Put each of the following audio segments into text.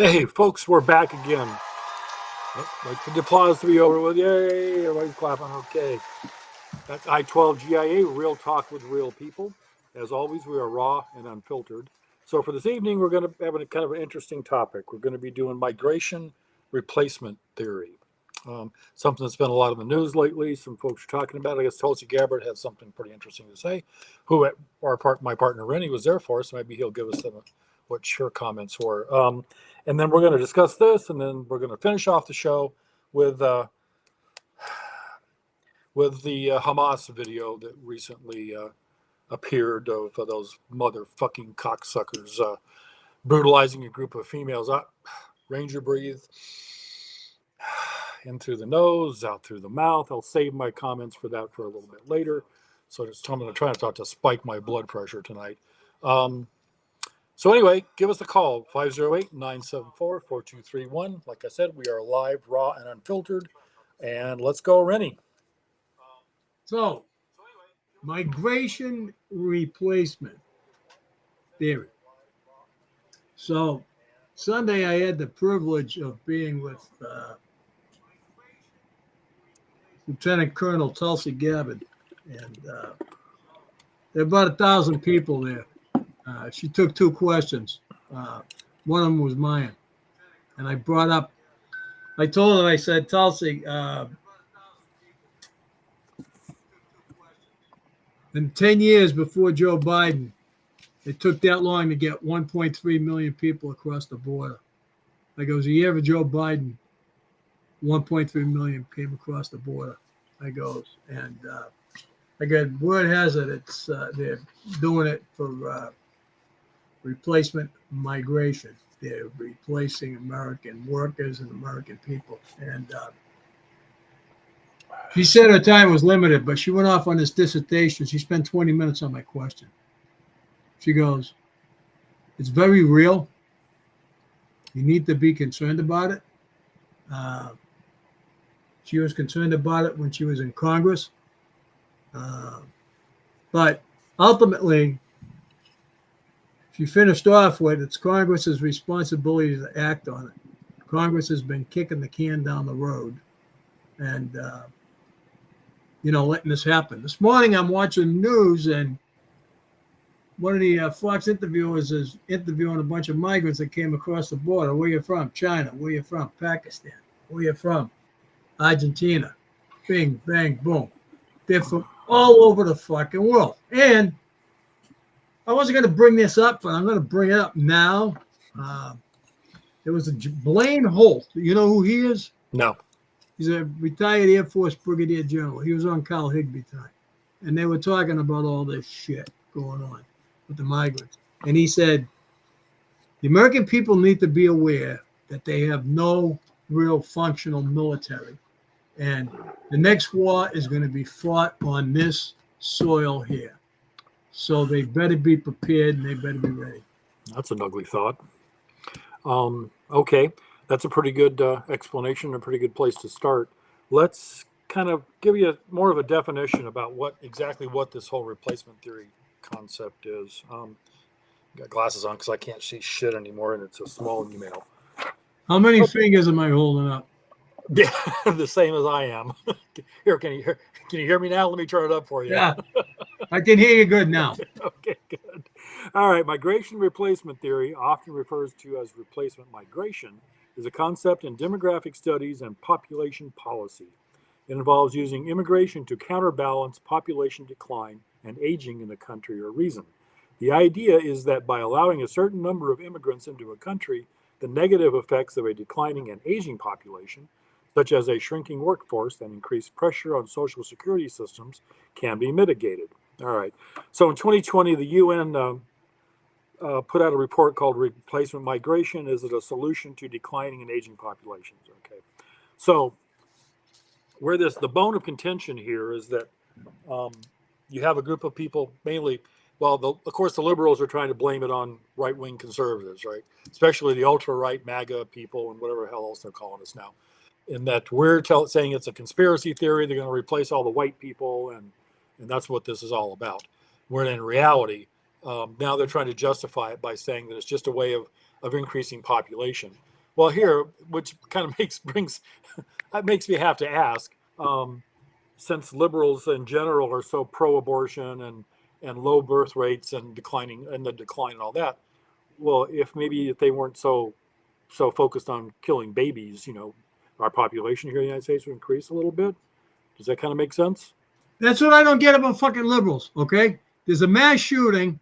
Hey, folks, we're back again. Like for the applause to be over with. Yay, everybody's clapping. Okay. That's i12 GIA, real talk with real people. As always, we are raw and unfiltered. So for this evening, we're going to have a kind of an interesting topic. We're going to be doing migration replacement theory. Something that's been a lot in the news lately. Some folks are talking about it. I guess Tulsi Gabbard had something pretty interesting to say. My partner Rennie was there for, so maybe he'll give us what her comments were. And then we're going to discuss this, and then we're going to finish off the show with the Hamas video that recently appeared of those motherfucking cocksuckers brutalizing a group of females. Ranger breathe in through the nose, out through the mouth. I'll save my comments for that for a little bit later. So I'm going to try not to spike my blood pressure tonight. So anyway, give us a call, 508-974-4231. Like I said, we are live, raw, and unfiltered. And let's go, Rennie. So, migration replacement theory. So, Sunday I had the privilege of being with Lieutenant Colonel Tulsi Gabbard, and there were about 1,000 people there. She took 2 questions. One of them was mine. And I told her, I said, Tulsi, in 10 years before Joe Biden, it took that long to get 1.3 million people across the border. I goes, a year of Joe Biden, 1.3 million came across the border. I goes, and I got word has it, they're doing it for replacement migration. They're replacing American workers and American people. And she said her time was limited, but she went off on this dissertation. She spent 20 minutes on my question. She goes, it's very real. You need to be concerned about it. She was concerned about it when she was in Congress. But ultimately, she finished off with it's Congress's responsibility to act on it. Congress has been kicking the can down the road and, letting this happen. This morning, I'm watching news, and one of the Fox interviewers is interviewing a bunch of migrants that came across the border. Where you from? China. Where you from? Pakistan. Where you from? Argentina. Bing, bang, boom. They're from all over the fucking world. And I wasn't going to bring this up, but I'm going to bring it up now. There was a Blaine Holt. You know who he is? No. He's a retired Air Force Brigadier General. He was on Carl Higbee time. And they were talking about all this shit going on with the migrants. And he said, the American people need to be aware that they have no real functional military. And the next war is going to be fought on this soil here. So they better be prepared and they better be ready. That's an ugly thought. Okay, that's a pretty good explanation, a pretty good place to start. Let's kind of give you more of a definition about what this whole replacement theory concept is. Got glasses on because I can't see shit anymore, and it's a small email. How many fingers am I holding up? Yeah, the same as I am. Here, can you hear me now? Let me turn it up for you. Yeah, I can hear you good now. Okay, good. All right, migration replacement theory, often refers to as replacement migration, is a concept in demographic studies and population policy. It involves using immigration to counterbalance population decline and aging in a country or region. The idea is that by allowing a certain number of immigrants into a country, the negative effects of a declining and aging population, such as a shrinking workforce and increased pressure on social security systems, can be mitigated. All right. So in 2020, the UN put out a report called Replacement Migration. Is it a solution to declining and aging populations? Okay. So where the bone of contention here is that you have a group of people, mainly, of course, the liberals are trying to blame it on right-wing conservatives, right? Especially the ultra-right MAGA people and whatever the hell else they're calling us now. In that we're saying it's a conspiracy theory, they're going to replace all the white people, and that's what this is all about. Where in reality, now they're trying to justify it by saying that it's just a way of increasing population. Well, here, which kind of that makes me have to ask, since liberals in general are so pro-abortion and low birth rates and declining and the decline and all that. Well, if they weren't so focused on killing babies, our population here in the United States would increase a little bit. Does that kind of make sense? That's what I don't get about fucking liberals. Okay, there's a mass shooting,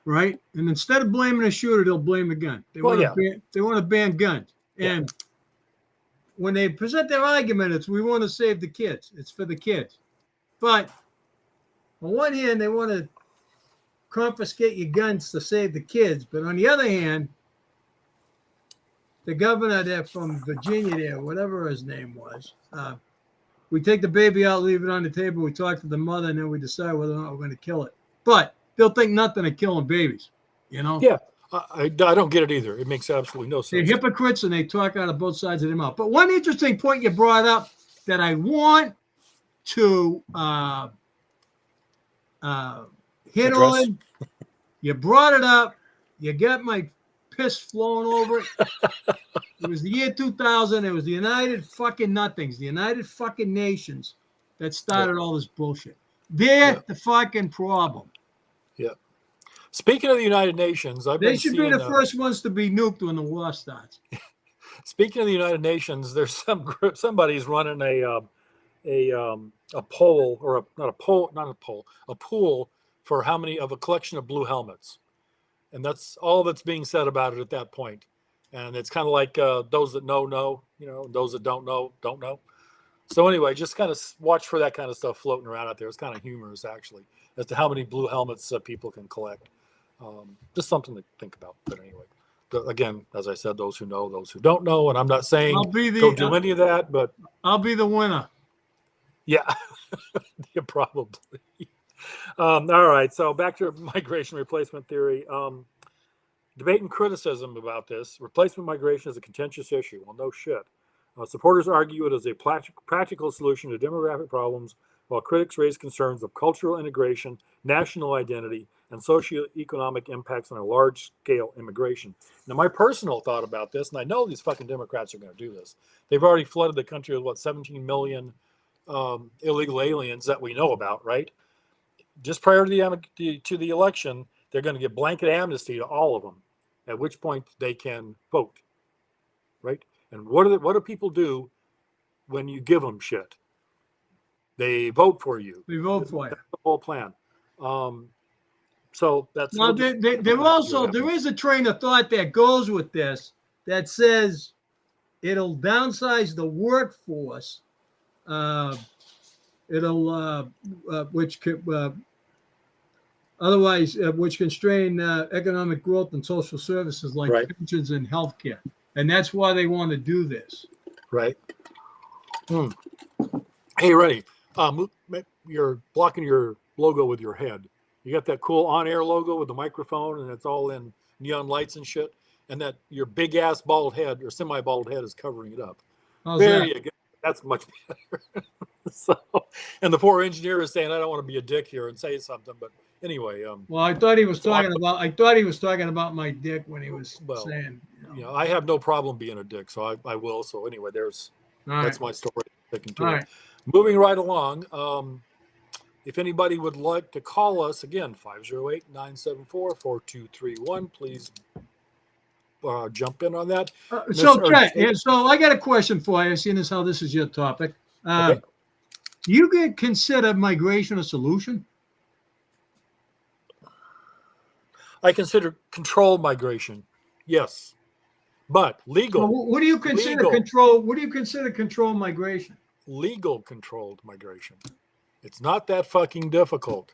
right? And instead of blaming the shooter, they'll blame the gun. They want to ban guns. And when they present their argument, it's we want to save the kids. It's for the kids. But on one hand, they want to confiscate your guns to save the kids. But on the other hand, the governor there from Virginia there, whatever his name was, we take the baby out, leave it on the table, we talk to the mother, and then we decide whether or not we're going to kill it. But they'll think nothing of killing babies, Yeah, I don't get it either. It makes absolutely no sense. They're hypocrites, and they talk out of both sides of their mouth. But one interesting point you brought up that I want to hit on, you brought it up, you got my piss flowing over it. It was the year 2000. It was the United fucking Nothings, the United fucking Nations that started all this bullshit. They're the fucking problem. Yeah. Speaking of the United Nations, they should be the first ones to be nuked when the war starts. Speaking of the United Nations, there's somebody's running a poll, or a pool for how many of a collection of blue helmets, and that's all that's being said about it at that point. And it's kind of like those that know, those that don't know. So anyway, just kind of watch for that kind of stuff floating around out there. It's kind of humorous, actually, as to how many blue helmets people can collect. Just something to think about. But anyway, again, as I said, those who know, those who don't know. And I'm not saying go do any of that, but I'll be the winner. Yeah, yeah, probably. All right, so back to migration replacement theory. Debate and criticism about this. Replacement migration is a contentious issue. Well, no shit. Supporters argue it as a practical solution to demographic problems, while critics raise concerns of cultural integration, national identity, and socioeconomic impacts on a large-scale immigration. Now, my personal thought about this, and I know these fucking Democrats are going to do this. They've already flooded the country with, 17 million illegal aliens that we know about, right? Just prior to the election, they're going to give blanket amnesty to all of them, at which point they can vote, right? And what do people do when you give them shit? They vote for you. They vote for you. That's the whole plan. So that's well. There is a train of thought that goes with this that says it'll downsize the workforce. Which constrain economic growth and social services like pensions and healthcare, and that's why they want to do this. Right. Hey, Rennie, you're blocking your logo with your head. You got that cool on-air logo with the microphone, and it's all in neon lights and shit, and that your big-ass bald head or semi-bald head is covering it up. There you go. That's much better. And the poor engineer is saying, "I don't want to be a dick here and say something," but anyway. Well, I thought he was talking about my dick when he was saying. I have no problem being a dick, so I will. So anyway, that's my story. Right. Moving right along. If anybody would like to call us, again, 508-974-4231, please jump in on that. So I got a question for you, seeing as how this is your topic. Okay. Do you consider migration a solution? I consider controlled migration, yes, but legal. So what do you consider control? What do you consider controlled migration? Legal controlled migration. It's not that fucking difficult.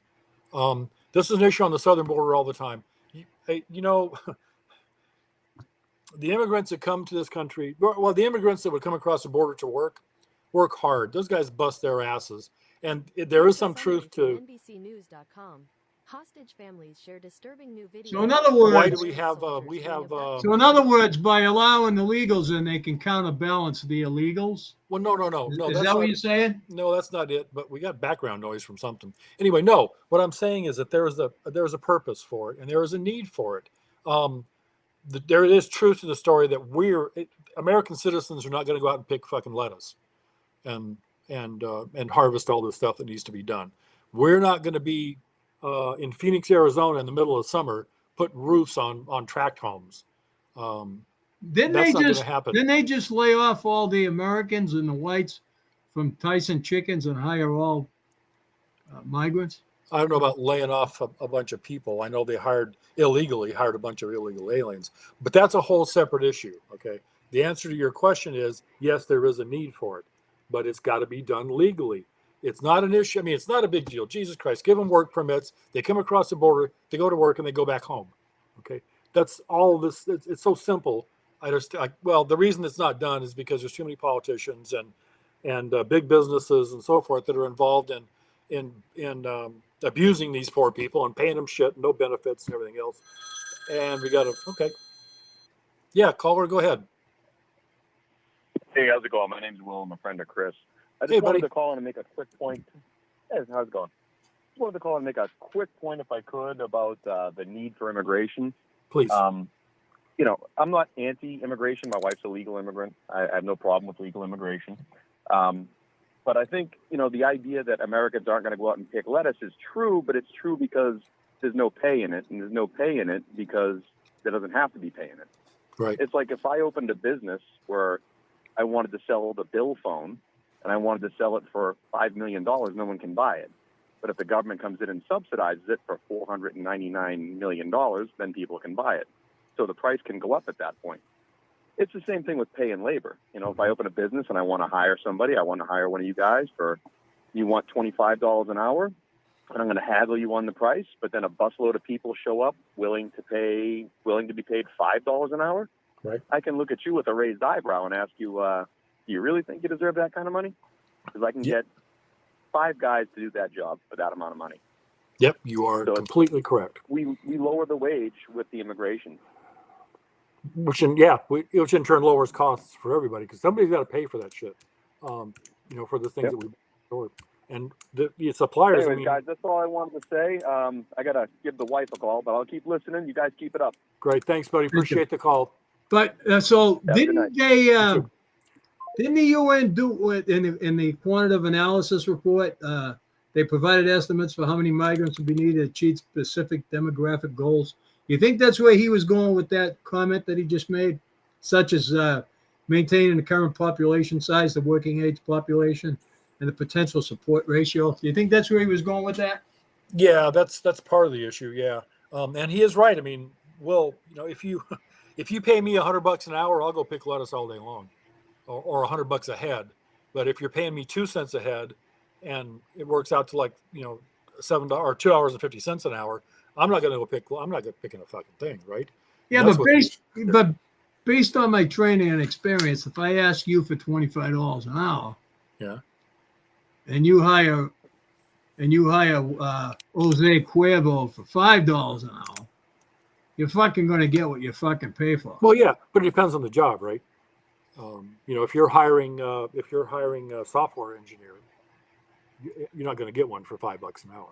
This is an issue on the southern border all the time. The immigrants that come to this country, the immigrants that would come across the border to work hard. Those guys bust their asses. And there is some truth to NBCnews.com. Hostage families share disturbing new videos. So in other words, why do we have so in other words, by allowing the legals in, they can counterbalance the illegals? Well, no. Is that what you're saying? No, that's not it. But we got background noise from something. Anyway, no. What I'm saying is that there is a purpose for it, and there is a need for it. there is truth to the story that American citizens are not going to go out and pick fucking lettuce and and harvest all this stuff that needs to be done. We're not going to be in Phoenix, Arizona, in the middle of summer, putting roofs on tract homes. That's not going to happen. Didn't they just lay off all the Americans and the whites from Tyson Chickens and hire all migrants? I don't know about laying off a bunch of people. I know they hired a bunch of illegal aliens, but that's a whole separate issue. Okay. The answer to your question is yes, there is a need for it, but it's got to be done legally. It's not an issue. I mean, it's not a big deal. Jesus Christ, give them work permits. They come across the border, they go to work, and they go back home. Okay. That's all this. It's so simple. The reason it's not done is because there's too many politicians and big businesses and so forth that are involved in abusing these poor people and paying them shit, no benefits and everything else. And we got to, okay. Yeah, caller, go ahead. Hey, how's it going? My name's Will. I'm a friend of Chris. I just Hey, wanted buddy. to call in and make a quick point. Hey, how's it going? Just wanted to call and make a quick point, if I could, about the need for immigration. Please. I'm not anti-immigration. My wife's a legal immigrant. I have no problem with legal immigration. But I think, the idea that Americans aren't going to go out and pick lettuce is true, but it's true because there's no pay in it, and there's no pay in it because there doesn't have to be pay in it. Right. It's like if I opened a business where I wanted to sell the bill phone and I wanted to sell it for $5 million, no one can buy it. But if the government comes in and subsidizes it for $499 million, then people can buy it. So the price can go up at that point. It's the same thing with pay and labor. If I open a business and I want to hire somebody, I want to hire one of you guys you want $25 an hour, and I'm going to haggle you on the price, but then a busload of people show up willing to be paid $5 an hour. Right. I can look at you with a raised eyebrow and ask you, do you really think you deserve that kind of money? Because I can get 5 guys to do that job for that amount of money. Yep, you are completely correct. We lower the wage with the immigration. Which in turn lowers costs for everybody because somebody's got to pay for that shit. For the things that we store. And the suppliers. Anyways, guys, that's all I wanted to say. I gotta give the wife a call, but I'll keep listening. You guys keep it up. Great, thanks, buddy. Appreciate the call. But didn't the UN do in the quantitative analysis report? They provided estimates for how many migrants would be needed to achieve specific demographic goals. You think that's where he was going with that comment that he just made, such as maintaining the current population size, the working age population, and the potential support ratio? Do you think that's where he was going with that? Yeah, that's part of the issue. Yeah, and he is right. I mean, Will, if you pay me $100 an hour, I'll go pick lettuce all day long, or $100 a head. But if you're paying me 2 cents a head, and it works out to $7 or $2.50 an hour, I'm not going to picking a fucking thing, right? Yeah, but based on my training and experience, if I ask you for $25 an hour, yeah, and you hire Jose Cuervo for $5 an hour, you're fucking going to get what you fucking pay for. Well, yeah, but it depends on the job, right? If you're hiring a software engineer, you're not going to get one for $5 an hour.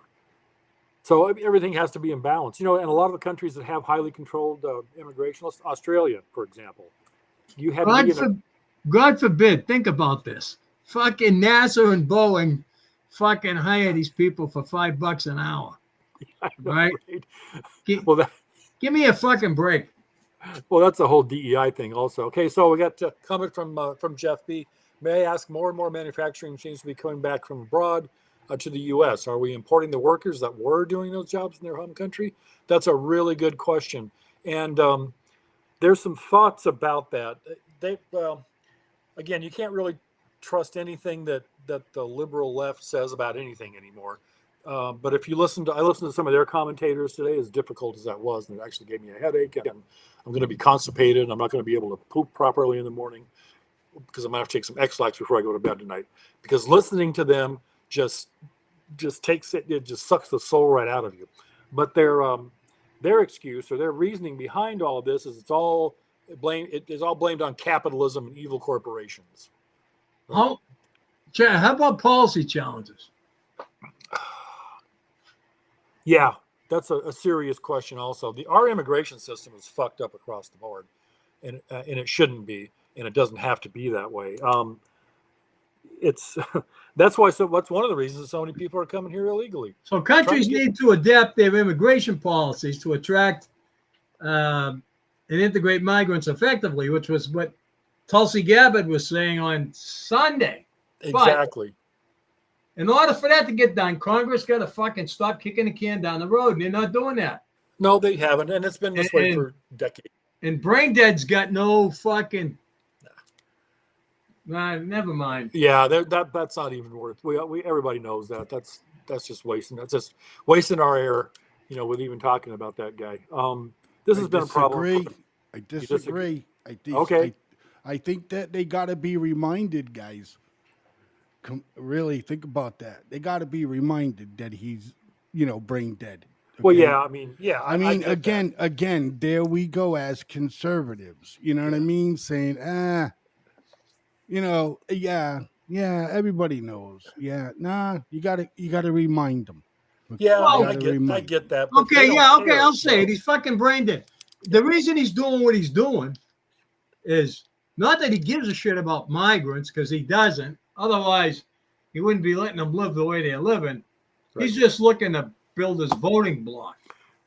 So everything has to be in balance, and a lot of the countries that have highly controlled immigration, Australia, for example, you have God forbid, think about this. Fucking NASA and Boeing fucking hire these people for $5 an hour, right? Give me a fucking break. Well, that's a whole DEI thing also. Okay, so we got a comment from Jeff B. May I ask, more and more manufacturing seems to be coming back from abroad to the U.S. Are we importing the workers that were doing those jobs in their home country? That's a really good question. And there's some thoughts about that. Again, you can't really trust anything that the liberal left says about anything anymore. But if I listened to some of their commentators today, as difficult as that was, and it actually gave me a headache. And I'm going to be constipated. I'm not going to be able to poop properly in the morning because I'm going to have to take some X-Lax before I go to bed tonight. Because listening to them just takes it just sucks the soul right out of you. But their excuse or their reasoning behind all of this is it is all blamed on capitalism and evil corporations. How about policy challenges? Yeah, a serious question. Also, our immigration system is fucked up across the board, and it shouldn't be, and it doesn't have to be that way. It's that's why. So that's one of the reasons so many people are coming here illegally. So countries need to adapt their immigration policies to attract and integrate migrants effectively, which was what Tulsi Gabbard was saying on Sunday. Exactly. But in order for that to get done, Congress got to fucking stop kicking the can down the road, and they're not doing that. No, they haven't, and it's been this way for decades. And Brain Dead's got no fucking. Nah, never mind. Yeah, that's not even worth. We everybody knows that. That's just wasting. That's just wasting our air. With even talking about that guy. This has been a problem. I disagree. Okay. I think that they got to be reminded, guys. Really think about that. They got to be reminded that he's, brain dead. Okay? Well, yeah. I mean, again, there we go as conservatives. You know what I mean? Saying, everybody knows. Yeah, nah, you gotta remind them. Yeah, I get that. Okay, I'll say it. He's fucking brain dead. The reason he's doing what he's doing is not that he gives a shit about migrants, because he doesn't. Otherwise, he wouldn't be letting them live the way they're living. Right. He's just looking to build his voting bloc.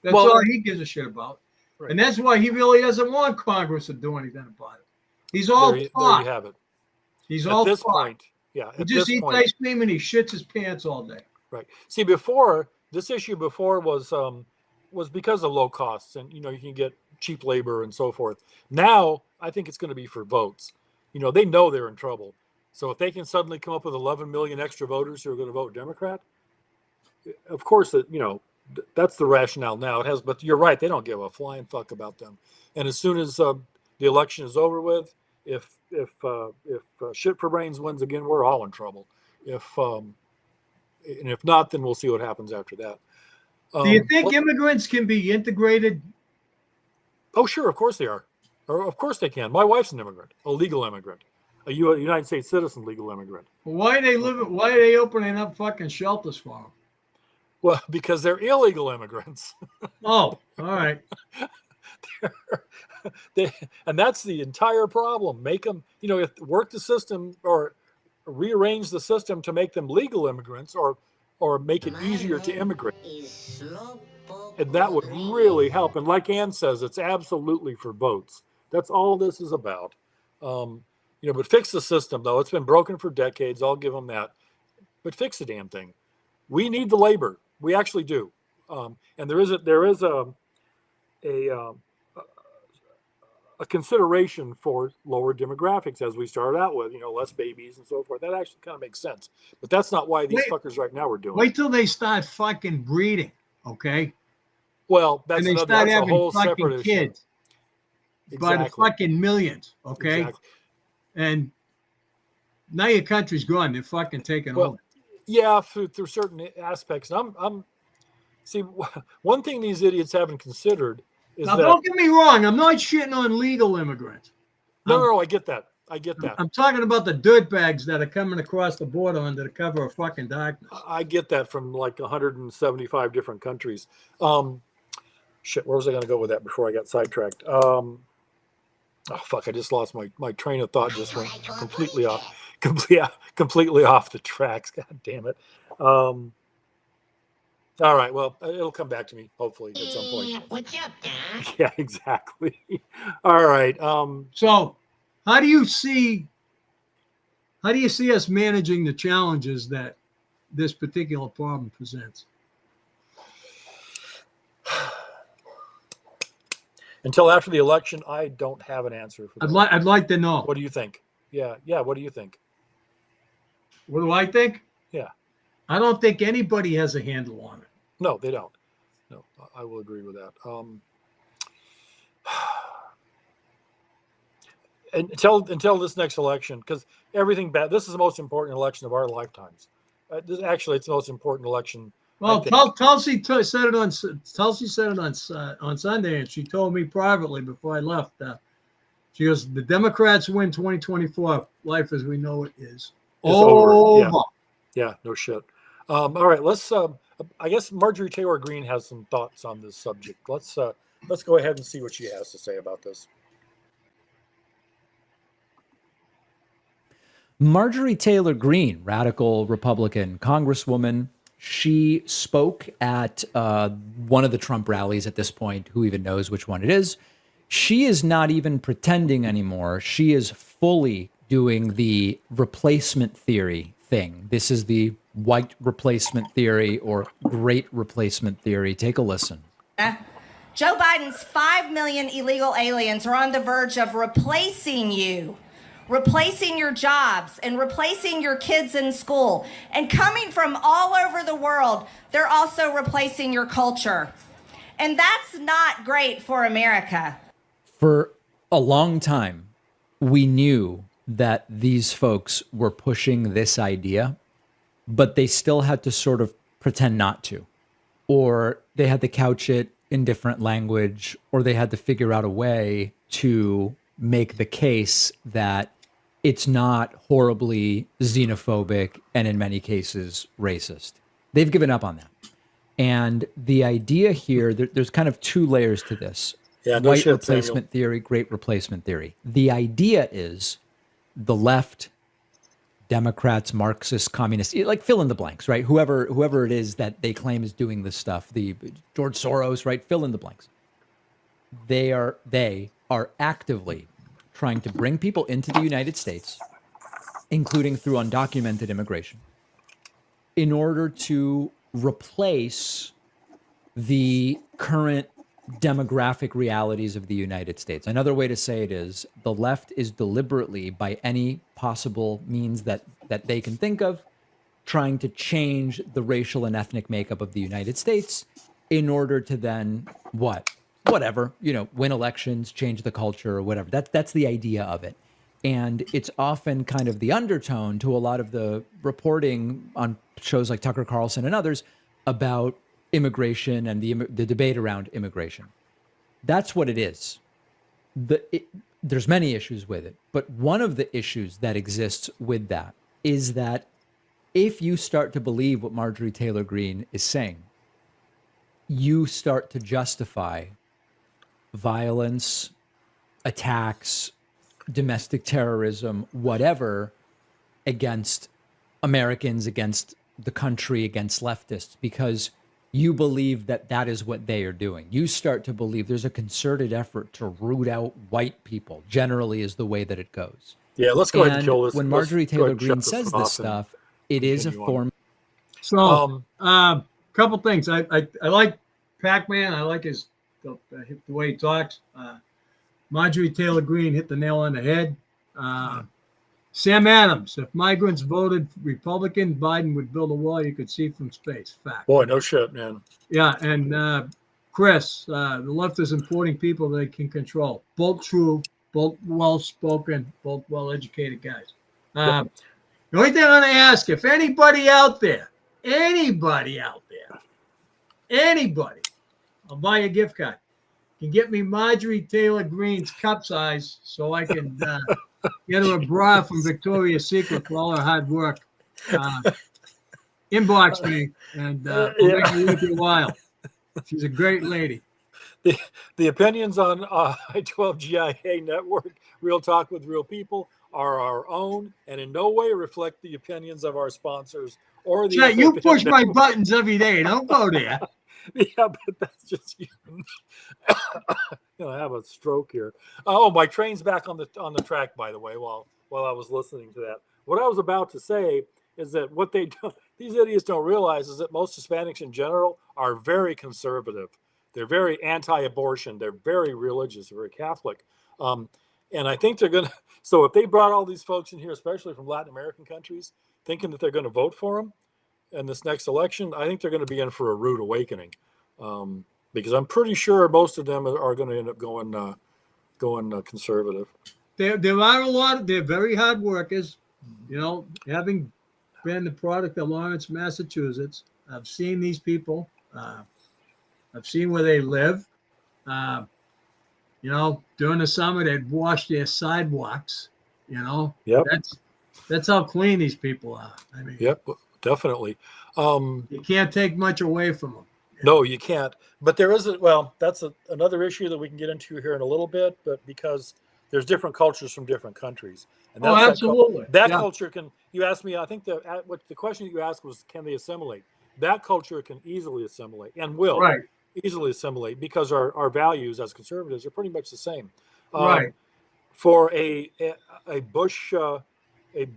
That's all he gives a shit about. Right. And that's why he really doesn't want Congress to do anything about it. He's all there you have it. He's at all this talk. Point. Yeah. He just eats ice cream and he shits his pants all day. Right. See, this issue before was because of low costs, and you can get cheap labor and so forth. Now I think it's going to be for votes. They know they're in trouble. So if they can suddenly come up with 11 million extra voters who are going to vote Democrat, of course that's the rationale now. It has, but you're right, they don't give a flying fuck about them. And as soon as the election is over with, if shit for brains wins again, we're all in trouble. And if not, then we'll see what happens after that. Do you think immigrants can be integrated? Oh, sure, of course they are. Or of course they can. My wife's an immigrant, a legal immigrant, a United States citizen legal immigrant. Why are they opening up fucking shelters for them? Well, because they're illegal immigrants. Oh, all right. And that's the entire problem. Make them, work the system or rearrange the system to make them legal immigrants or make it easier to immigrate. And that would really help. And like Ann says, it's absolutely for votes. That's all this is about. But fix the system, though. It's been broken for decades. I'll give them that. But fix the damn thing. We need the labor. We actually do. And there is a consideration for lower demographics, as we started out with, less babies and so forth. That actually kind of makes sense. But that's not why these fuckers right now are doing it. Wait till they start fucking breeding, okay? Well, that's a whole separate issue. Kids by the fucking millions, okay? Exactly. And now your country's gone. They're fucking taking over. Yeah, through certain aspects. And I'm see, one thing these idiots haven't considered is that. Don't get me wrong. I'm not shitting on legal immigrants. No, I get that. I'm talking about the dirtbags that are coming across the border under the cover of fucking darkness. I get that from like 175 different countries. Shit, where was I going to go with that before I got sidetracked? Oh fuck! I just lost my train of thought. Just went completely off the tracks. God damn it! All right, well, it'll come back to me hopefully at some point. What's up, Doc? Yeah, exactly. All right. So, how do you see us managing the challenges that this particular problem presents? Until after the election, I don't have an answer for that. I'd like to know. What do you think? Yeah. What do you think? What do I think? Yeah. I don't think anybody has a handle on it. No, they don't. No, I will agree with that. Until this next election, because everything bad. This is the most important election of our lifetimes. It's the most important election. Well, Tulsi said it on Sunday, and she told me privately before I left. She goes, "The Democrats win 2024. Life as we know it is over." Yeah, no shit. All right, let's. I guess Marjorie Taylor Greene has some thoughts on this subject. Let's go ahead and see what she has to say about this. Marjorie Taylor Greene, radical Republican congresswoman, she spoke at one of the Trump rallies at this point. Who even knows which one it is? She is not even pretending anymore. She is fully doing the replacement theory thing. This is the white replacement theory or great replacement theory. Take a listen. Joe Biden's 5 million illegal aliens are on the verge of replacing you, replacing your jobs, and replacing your kids in school. And coming from all over the world, they're also replacing your culture. And that's not great for America. For a long time, we knew that these folks were pushing this idea, but they still had to sort of pretend not to, or they had to couch it in different language, or they had to figure out a way to make the case that it's not horribly xenophobic and in many cases racist. They've given up on that. And the idea here, there's kind of two layers to this. Yeah, no White shit, replacement theory, great replacement theory. The idea is the left, Democrats, Marxists, communists, like fill in the blanks, right? Whoever it is that they claim is doing this stuff, the George Soros, right? Fill in the blanks. They are actively trying to bring people into the United States, including through undocumented immigration, in order to replace the current demographic realities of the United States. Another way to say it is the left is deliberately, by any possible means that they can think of, trying to change the racial and ethnic makeup of the United States in order to then whatever, win elections, change the culture or whatever. That's the idea of it. And it's often kind of the undertone to a lot of the reporting on shows like Tucker Carlson and others about immigration and the debate around immigration. That's what it is. There's many issues with it, but one of the issues that exists with that is that if you start to believe what Marjorie Taylor Greene is saying, you start to justify violence, attacks, domestic terrorism, whatever, against Americans, against the country, against leftists, because you believe that is what they are doing. You start to believe there's a concerted effort to root out white people, generally is the way that it goes. Yeah, let's go ahead and kill this. When Marjorie Taylor Greene says this stuff, it is a form. So, couple things. I like Pac-Man. I like the way he talks. Marjorie Taylor Greene hit the nail on the head. Sam Adams, if migrants voted Republican, Biden would build a wall you could see from space. Fact. Boy, no shit, man. Yeah, and Chris, the left is importing people they can control. Both true, both well-spoken, both well-educated guys. The only thing I'm going to ask, if anybody out there, I'll buy a gift card, can get me Marjorie Taylor Greene's cup size so I can get her a bra from Victoria's Secret for all her hard work. Inbox me and we'll make it worth your while. She's a great lady. The opinions on i12 GIA Network, Real Talk with Real People, are our own and in no way reflect the opinions of our sponsors or the. Yeah, you push my buttons every day. Don't go there. Yeah, but that's just you. I have a stroke here. Oh, my train's back on the track, by the way, while I was listening to that. What I was about to say is that what these idiots don't realize is that most Hispanics in general are very conservative. They're very anti-abortion. They're very religious, very Catholic. And I think they're going to, so if they brought all these folks in here, especially from Latin American countries, thinking that they're going to vote for them in this next election, I think they're going to be in for a rude awakening. Because I'm pretty sure most of them are going to end up going conservative. There are a lot. They're very hard workers. Having been the product of Lawrence, Massachusetts, I've seen these people. I've seen where they live. During the summer, they'd wash their sidewalks. Yep. That's how clean these people are. I mean, yep. definitely. You can't take much away from them. No, you can't. But there is that's another issue that we can get into here in a little bit. But because there's different cultures from different countries, and Oh, absolutely. that Yeah. culture can. You asked me. I think what the question you asked was, can they assimilate? That culture can easily assimilate and will Right. easily assimilate because our values as conservatives are pretty much the same. Right. For a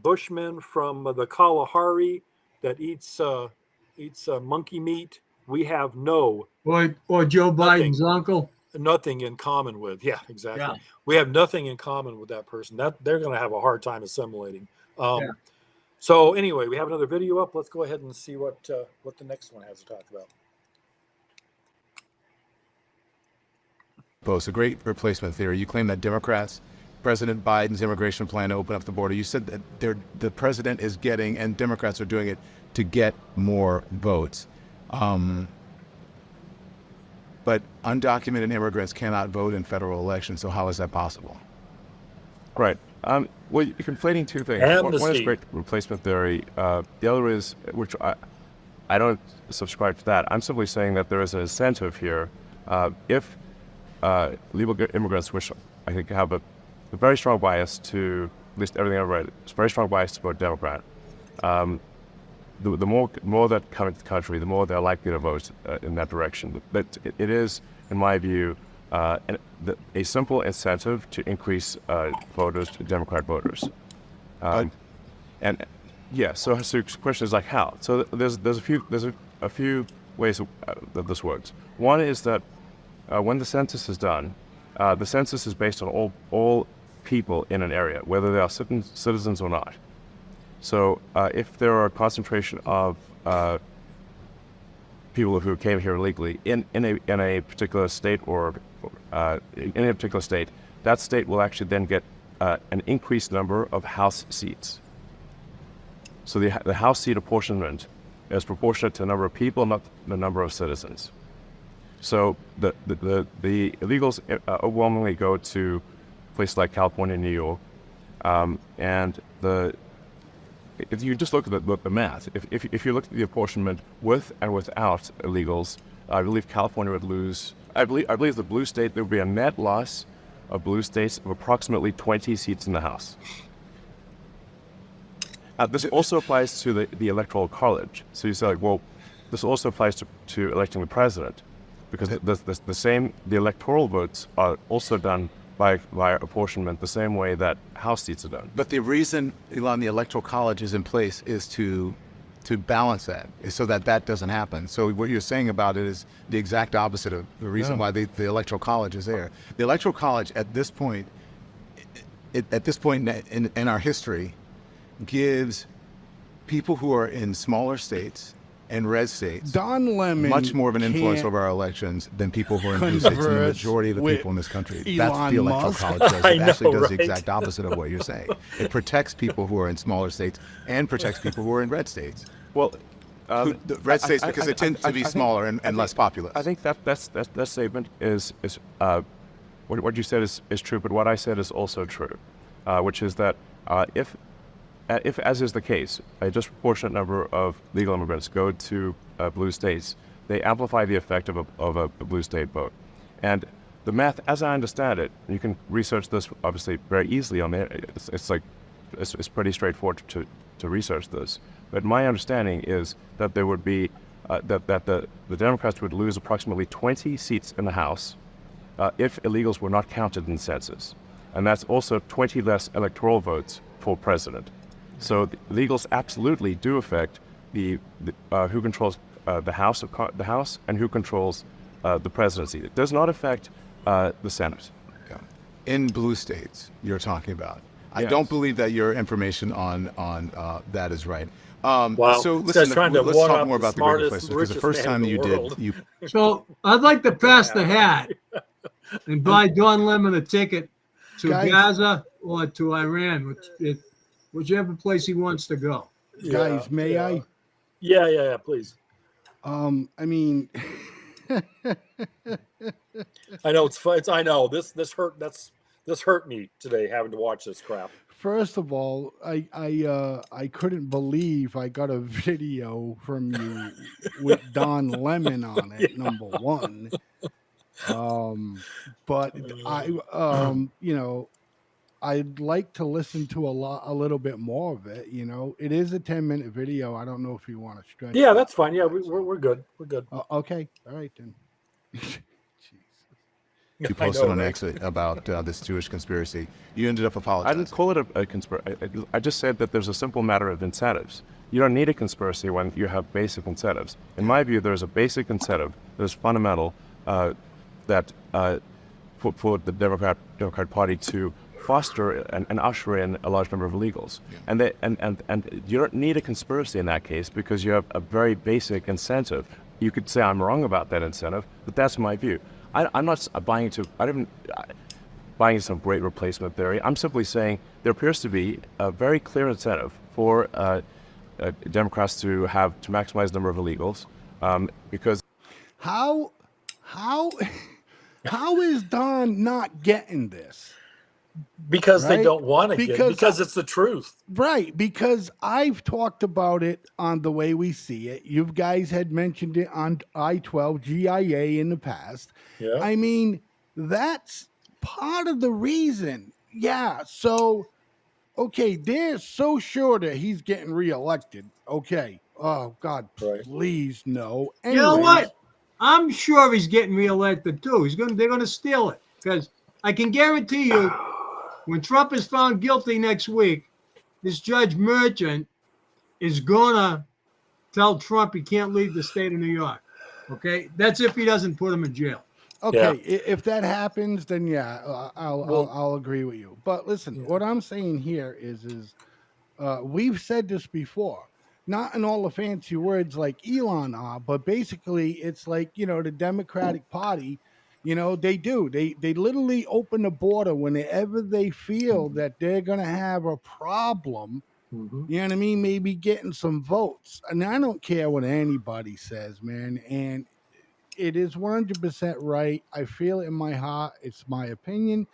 bushman from the Kalahari that eats monkey meat, we have Or Joe nothing Biden's uncle. nothing in common with. Yeah, exactly. Yeah. We have nothing in common with that person. That they're going to have a hard time assimilating. Yeah. So anyway, we have another video up. Let's go ahead and see what the next one has to talk about. Post a great replacement theory. You claim that Democrats, President Biden's immigration plan to open up the border, you said that the president is getting, and Democrats are doing it to get more votes. But undocumented immigrants cannot vote in federal elections, so how is that possible? Right. Well, you're conflating two things. One is great replacement theory. The other is, which I don't subscribe to that. I'm simply saying that there is an incentive here. If legal immigrants, which I think have a very strong bias to, at least everything I've read, it's a very strong bias to vote Democrat. The more that come into the country, the more they're likely to vote in that direction. But it is, in my view, a simple incentive to increase Democrat voters. And yeah, so the question is like how? So there's a few ways that this works. One is that when the census is done, the census is based on all people in an area, whether they are citizens or not. So if there are a concentration of people who came here illegally in a particular state or in a particular state, that state will actually then get an increased number of House seats. So the House seat apportionment is proportionate to the number of people, not the number of citizens. So the illegals overwhelmingly go to places like California and New York, and if you just look at the math, if you look at the apportionment with and without illegals, I believe California would lose. I believe the blue state, there would be a net loss of blue states of approximately 20 seats in the House. This also applies to the Electoral College. So you say, like, well, this also applies to electing the president, because the electoral votes are also done by apportionment the same way that House seats are done. But the reason, Elon, the Electoral College is in place is to balance that, is so that doesn't happen. So what you're saying about it is the exact opposite of the reason why the Electoral College is there. The Electoral College at this point, in our history, gives people who are in smaller states and red states Don Lemon much more of an influence over our elections than people who are in blue states, and the majority of the people in this country. That's what the Electoral College does. It actually does the exact opposite of what you're saying. It protects people who are in smaller states and protects people who are in red states. Well, the red states, because they tend to be smaller and less populous. I think that statement is what you said is true, but what I said is also true, which is that if as is the case, a disproportionate number of legal immigrants go to blue states, they amplify the effect of a blue state vote. And the math, as I understand it, you can research this obviously very easily on there. It's pretty straightforward to research this. But my understanding is that there would be that the Democrats would lose approximately 20 seats in the House if illegals were not counted in the census, and that's also 20 less electoral votes for president. So the illegals absolutely do affect the who controls the House and who controls the presidency. It does not affect the Senate. Yeah. In blue states, you're talking about. I Yes. don't believe that your information on that is right. Wow. So This guy's listen, trying to let's one talk up more the about the great smartest, replacement, because the richest first man time in you the did, world. you So I'd like to pass the hat and buy Don Lemon a ticket to Guys. Gaza or to Iran, whichever place he wants to go. Guys, may I? Yeah, please. I mean, I know it's I know this hurt. This hurt me today having to watch this crap. First of all, I couldn't believe I got a video from you with Don Lemon on it. Number one, but you know, I'd like to listen to a little bit more of it. You know, it is a 10-minute video. I don't know if you want to stretch. Yeah, that's fine. Yeah, we're good. We're good. Okay, all right then. You posted on X about this Jewish conspiracy. You ended up I apologizing. didn't call it a conspiracy. I just said that there's a simple matter of incentives. You don't need a conspiracy when you have basic incentives. In my view, there's a basic incentive that is fundamental that for the Democrat Party to foster and usher in a large number of illegals. Yeah. And you don't need a conspiracy in that case because you have a very basic incentive. You could say I'm wrong about that incentive, but that's my view. I'm not buying into some great replacement theory. I'm simply saying there appears to be a very clear incentive for Democrats to maximize the number of illegals because how is Don not getting this? Because right? they don't want to get it, because it's the truth. Right, because I've talked about it on The Way We See It. You guys had mentioned it on i12, GIA in the past. Yeah. I mean, that's part of the reason. Yeah, so, okay, they're so sure that he's getting reelected. Okay. Oh, God, please, no. Anyways, you know what? I'm sure he's getting reelected, too. They're going to steal it, because I can guarantee you, when Trump is found guilty next week, this Judge Merchant is going to tell Trump he can't leave the state of New York. Okay? That's if he doesn't put him in jail. Okay, if that happens, then yeah, I'll agree with you. But listen, what I'm saying here is we've said this before, not in all the fancy words like Elon are, but basically it's like, you know, the Democratic Party. You know, they do. They literally open the border whenever they feel that they're going to have a problem. You know what I mean? Maybe getting some votes. And I don't care what anybody says, man. And it is 100% right. I feel it in my heart. It's my opinion.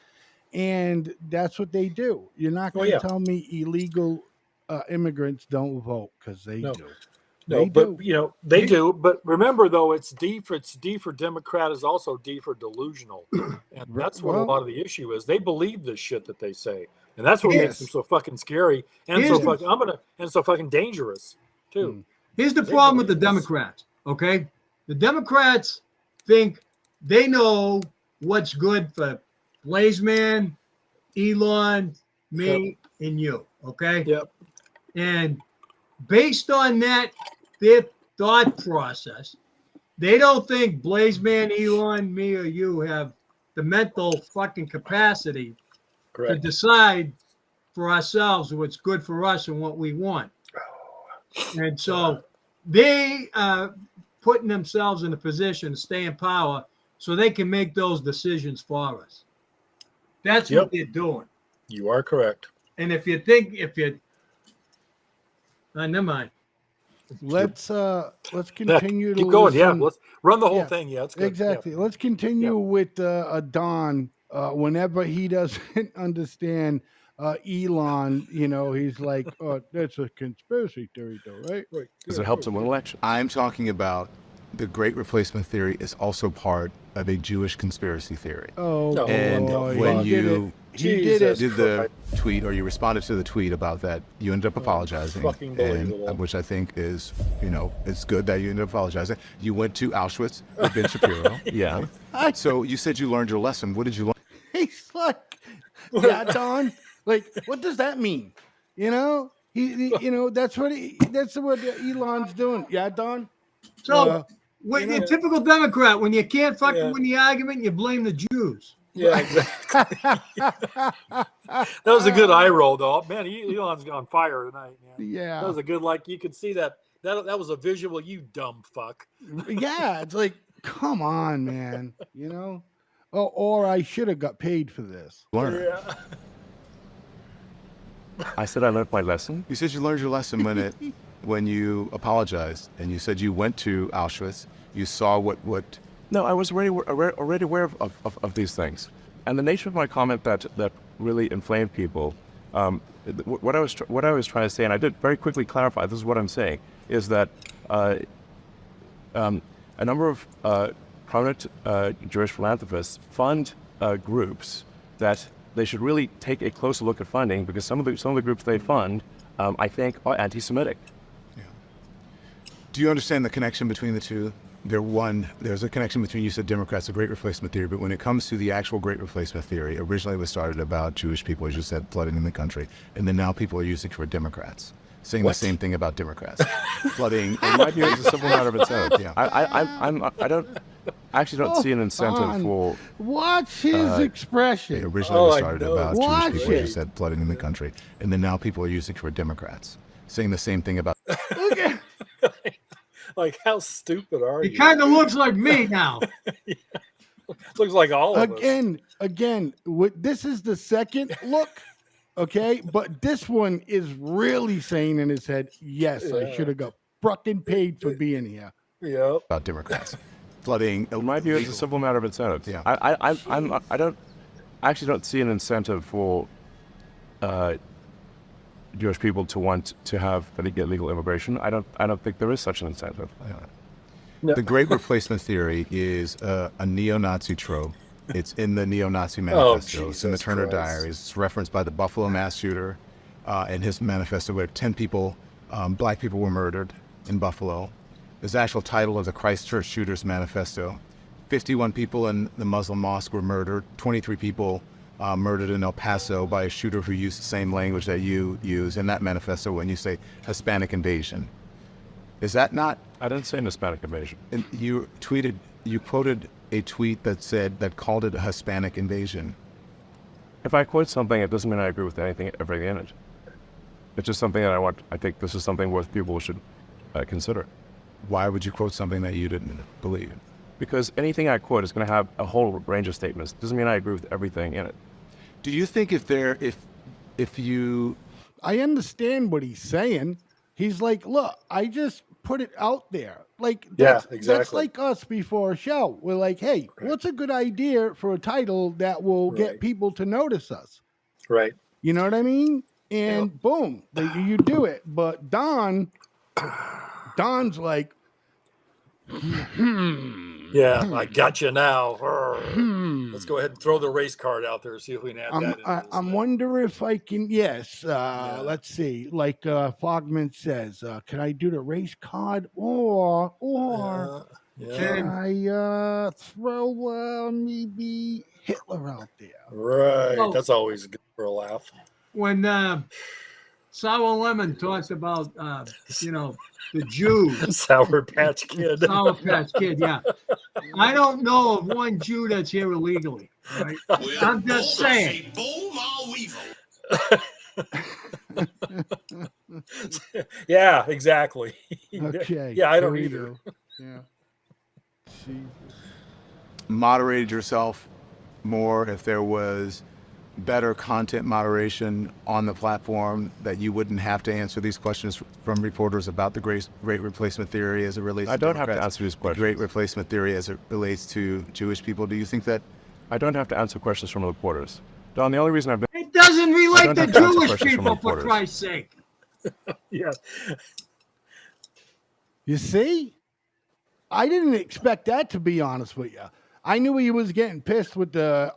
And that's what they do. You're not going to tell me illegal immigrants don't vote, because they do. No, but you know they do. But remember, though, it's D for Democrat is also D for delusional, and that's what a lot of the issue is. They believe this shit that they say, and that's what makes them so fucking scary and so fucking dangerous too. Here's the problem with the Democrats. Okay, the Democrats think they know what's good for Blazeman, Elon, me, and you. Okay. Yep. And based on that, their thought process, they don't think Blazeman, Elon, me, or you have the mental fucking capacity to decide for ourselves what's good for us and what we want. And so they are putting themselves in a position to stay in power so they can make those decisions for us. That's what they're doing. You are correct. And never mind. Let's continue to keep going. Yeah, let's run the whole thing. Yeah, it's good. Exactly. Yeah. Let's continue with Don. Whenever he doesn't understand Elon, you know, he's like, "Oh, that's a conspiracy theory, though, right?" Right. Because it helps him win election. I'm talking about the Great Replacement theory is also part of a Jewish conspiracy theory. Oh, and when you did the tweet, or you responded to the tweet about that, you ended up apologizing, and which I think is, you know, it's good that you ended up apologizing. You went to Auschwitz with Ben Shapiro. Yeah. So you said you learned your lesson. What did you learn? He's like, yeah, Don. Like, what does that mean? You know, he you know, that's what Elon's doing. Yeah, Don. So, when you're a typical Democrat, when you can't fucking win the argument, you blame the Jews. Yeah, exactly. That was a good eye roll, though. Man, Elon's on fire tonight, man. Yeah. That was a good, like, you could see that was a visual, you dumb fuck. Yeah, it's like, come on, man. You know? Oh, or I should have got paid for this. Yeah. I said I learned my lesson. You said you learned your lesson when you apologized, and you said you went to Auschwitz. You saw what. No, I was already aware of these things. And the nature of my comment that really inflamed people What I was trying to say, and I did very quickly clarify. This is what I'm saying: is that a number of prominent Jewish philanthropists fund groups that they should really take a closer look at funding, because some of the groups they fund, I think, are anti-Semitic. Yeah. Do you understand the connection between the two? There's a connection between, you said Democrats, the Great Replacement theory, but when it comes to the actual Great Replacement theory, originally it was started about Jewish people, as you said, flooding in the country, and then now people are using it for Democrats, saying the same thing about Democrats, flooding. In my view, it's a simple matter of incentive. Yeah. I actually don't see an incentive for. Watch his expression. It originally was started about Watch Jewish people, as you it. said, flooding in the country, and then now people are using it for Democrats, saying the same thing about. Look at Like, how stupid are He you? kind of looks like me now. Looks like all of us. again. This is the second look, okay? But this one is really saying in his head, "Yes, I should have got fucking paid for being here." Yep. About Democrats, flooding. In my view, it's a simple matter of incentive. Yeah. I actually don't see an incentive for Jewish people to want to have legal immigration. I don't think there is such an incentive. No. The Great Replacement theory is a neo-Nazi trope. It's in the neo-Nazi manifesto. It's in the Jesus Turner Christ. Diaries. It's referenced by the Buffalo mass shooter in his manifesto, where 10 people, black people, were murdered in Buffalo. There's the actual title of the Christchurch shooters manifesto. 51 people in the Muslim mosque were murdered. 23 people murdered in El Paso by a shooter who used the same language that you use in that manifesto when you say Hispanic invasion. Is that not? I didn't say an Hispanic invasion. And you quoted a tweet that called it a Hispanic invasion. If I quote something, it doesn't mean I agree with everything in it. It's just something that I think this is something worth people should consider. Why would you quote something that you didn't believe? Because anything I quote is going to have a whole range of statements. Doesn't mean I agree with everything in it. Do you think if you? I understand what he's saying. He's like, look, I just put it out there. Like, that's like us before a show. We're like, hey, what's a good idea for a title that will get people to notice us? Right. You know what I mean? And boom, you do it. But Don's like, yeah, I got you now. Let's go ahead and throw the race card out there, see if we can add that in. I'm wondering if I can, let's see, like Fogman says, can I do the race card or can I throw maybe Hitler out there? Right, Well, that's always good for a laugh. When Sour Lemon talks about, the Jews. Sour Patch Kid. Sour Patch Kid, yeah. I don't know of one Jew that's here illegally. Right? I'm just saying. Yeah, exactly. Okay. Yeah, I don't either. Yeah. Moderated yourself more if there was better content moderation on the platform, that you wouldn't have to answer these questions from reporters about the Great Replacement theory as it relates I to don't have to Democrats, answer these questions. the Great Replacement theory as it relates to Jewish people. Do you think that? I don't have to answer questions from reporters. Don, the only reason I've been... It doesn't relate don't to have to answer Jewish questions from people, for reporters. Christ's sake. Yeah. You see? I didn't expect that, to be honest with you. I knew he was getting pissed with the